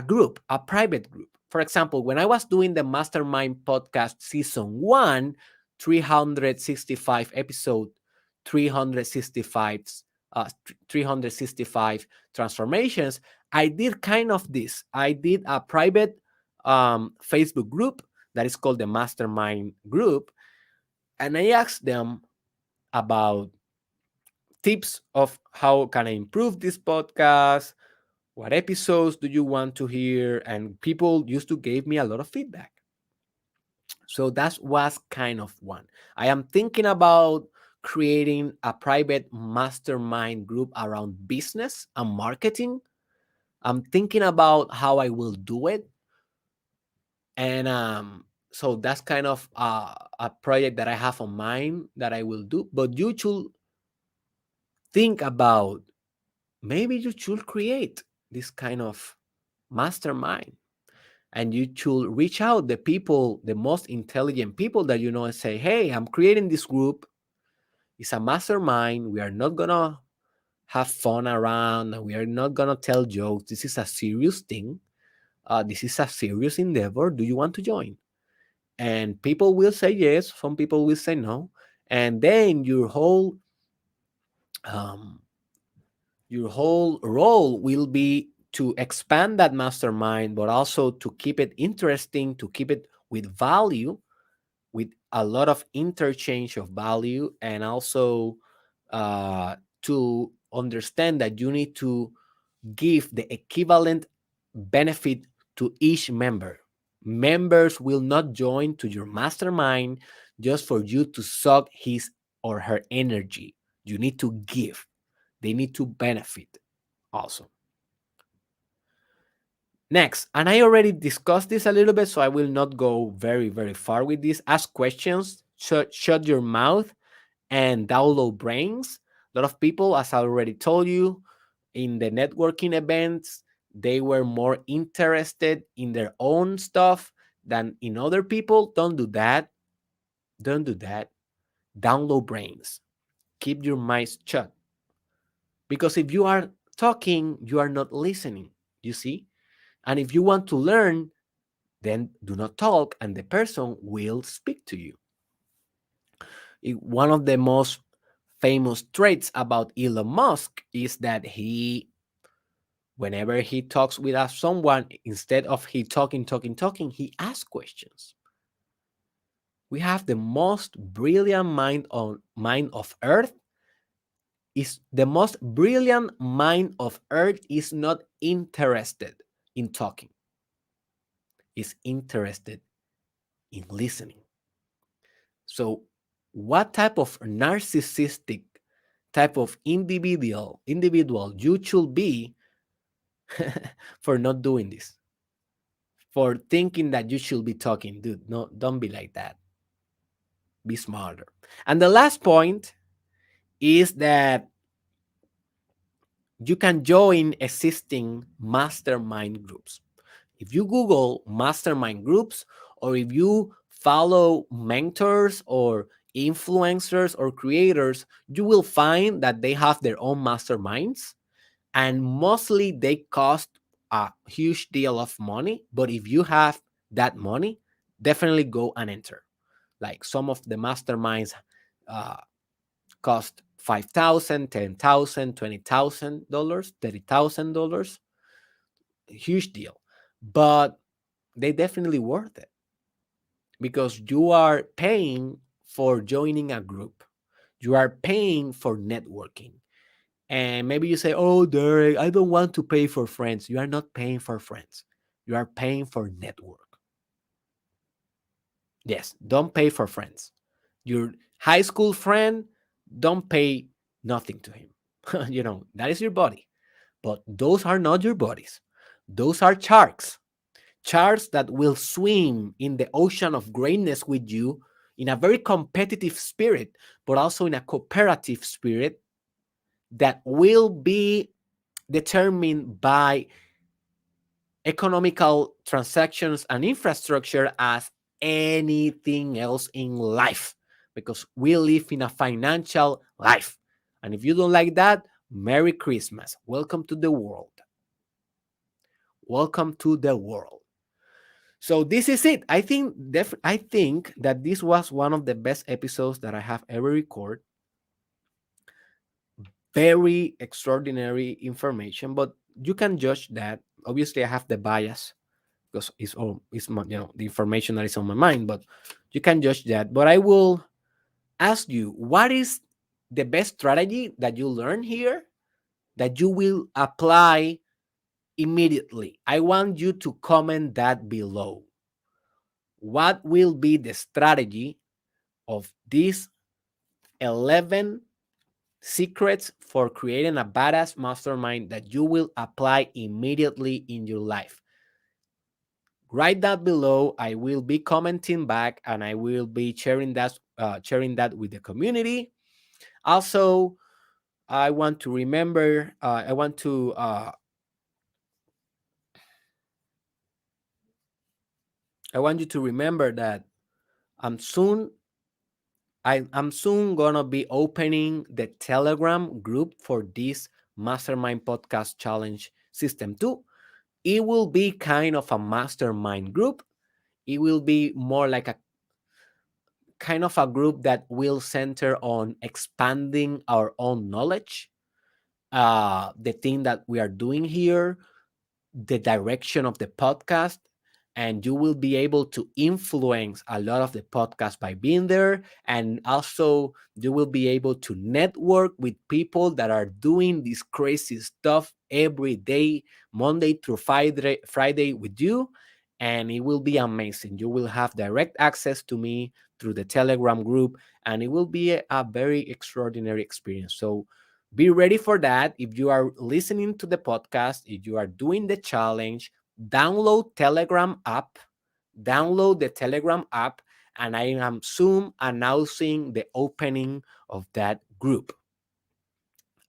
group, a private group. For example, when I was doing the Mastermind podcast season 1, 365 episode, 365 uh, 365 transformations, I did kind of this. I did a private Facebook group that is called the Mastermind group, and I asked them about tips of how can I improve this podcast, what episodes do you want to hear, and people used to give me a lot of feedback. So that was kind of one. I am thinking about creating a private mastermind group around business and marketing. I'm thinking about how I will do it. And so that's kind of a project that I have on mind that I will do. But you should think about, maybe you should create this kind of mastermind. And you should reach out the people, the most intelligent people that you know, and say, hey, I'm creating this group. It's a mastermind. We are not gonna have fun around, and we are not gonna tell jokes. This is a serious thing. This is a serious endeavor. Do you want to join? And people will say yes. Some people will say no. And then um, your whole role will be to expand that mastermind, but also to keep it interesting, to keep it with value, with a lot of interchange of value, and also to understand that you need to give the equivalent benefit to each member. Members will not join to your mastermind just for you to suck his or her energy. You need to give, they need to benefit also. Next, and I already discussed this a little bit, so I will not go very, very far with this. Ask questions, shut your mouth, and download brains. A lot of people, as I already told you, in the networking events, they were more interested in their own stuff than in other people. Don't do that. Don't do that. Download brains. Keep your mouth shut. Because if you are talking, you are not listening. You see? And if you want to learn, then do not talk and the person will speak to you. One of the most famous traits about Elon Musk is that whenever he talks with someone, instead of he talking, he asks questions. We have the most brilliant mind of Earth. Is the most brilliant mind of Earth is not interested in talking. Is interested in listening. So, what type of narcissistic type of individual you should be for not doing this, for thinking that you should be talking, dude? No, don't be like that. Be smarter. And the last point is that you can join existing mastermind groups. If you Google mastermind groups, or if you follow mentors or influencers or creators, you will find that they have their own masterminds, and mostly they cost a huge deal of money. But if you have that money, definitely go and enter. Like some of the masterminds uh, cost $5,000, $10,000, $20,000, $30,000. Huge deal. But they definitely worth it because you are paying for joining a group. You are paying for networking. And maybe you say, oh, Derek, I don't want to pay for friends. You are not paying for friends. You are paying for network. Yes, don't pay for friends. Your high school friend, don't pay nothing to him. That is your buddy. But those are not your buddies. Those are sharks. Sharks that will swim in the ocean of greatness with you in a very competitive spirit, but also in a cooperative spirit that will be determined by economical transactions and infrastructure as anything else in life, because we live in a financial life. And if you don't like that, Merry Christmas. Welcome to the world. Welcome to the world. So this is it. I think that this was one of the best episodes that I have ever recorded. Very extraordinary information, but you can judge that. Obviously, I have the bias because it's my, the information that is on my mind, but you can judge that. But I will ask you, what is the best strategy that you learn here that you will apply immediately? I want you to comment that below. What will be the strategy of these 11 secrets for creating a badass mastermind that you will apply immediately in your life? Write that below. I will be commenting back, and I will be sharing that with the community. Also, I want to remember. I want to I want you to remember that I'm soon I'm soon gonna be opening the Telegram group for this Mastermind Podcast Challenge System 2. It will be kind of a mastermind group. It will be more like a kind of a group that will center on expanding our own knowledge, the thing that we are doing here, the direction of the podcast, and you will be able to influence a lot of the podcast by being there. And also you will be able to network with people that are doing this crazy stuff every day, Monday through Friday with you. And it will be amazing. You will have direct access to me through the Telegram group, and it will be a very extraordinary experience. So be ready for that. If you are listening to the podcast, if you are doing the challenge, download Telegram app, download the Telegram app, and I am soon announcing the opening of that group.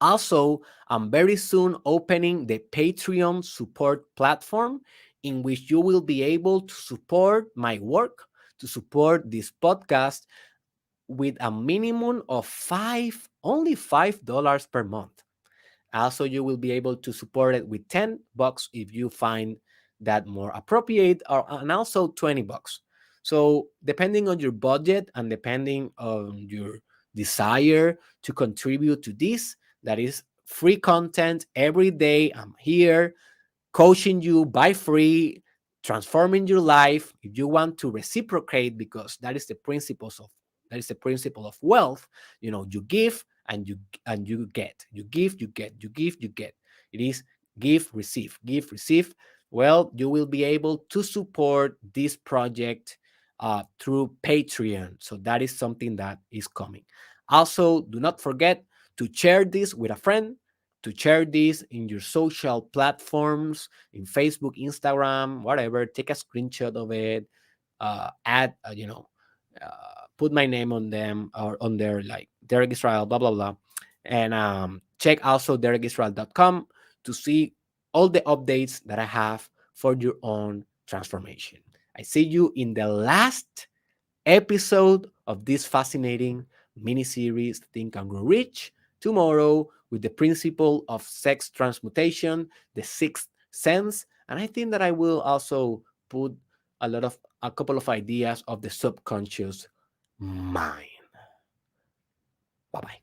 Also, I'm very soon opening the Patreon support platform in which you will be able to support my work, to support this podcast with a minimum of only $5 per month. Also, you will be able to support it with $10 if you find that more appropriate, and also $20. So, depending on your budget and depending on your desire to contribute to this, that is free content every day. I'm here coaching you by free, transforming your life. If you want to reciprocate, because that is the principle of wealth. You give and you get. You give, you get. You give, you get. It is give, receive, give, receive. Well, you will be able to support this project through Patreon. So that is something that is coming. Also, do not forget to share this with a friend, to share this in your social platforms, in Facebook, Instagram, whatever. Take a screenshot of it, add, put my name on them or on there, like Derek Israel, blah, blah, blah. And check also derekisrael.com to see all the updates that I have for your own transformation. I see you in the last episode of this fascinating mini series, Think and Grow Rich, tomorrow with the principle of sex transmutation, the sixth sense. And I think that I will also put a couple of ideas of the subconscious mind. Bye bye.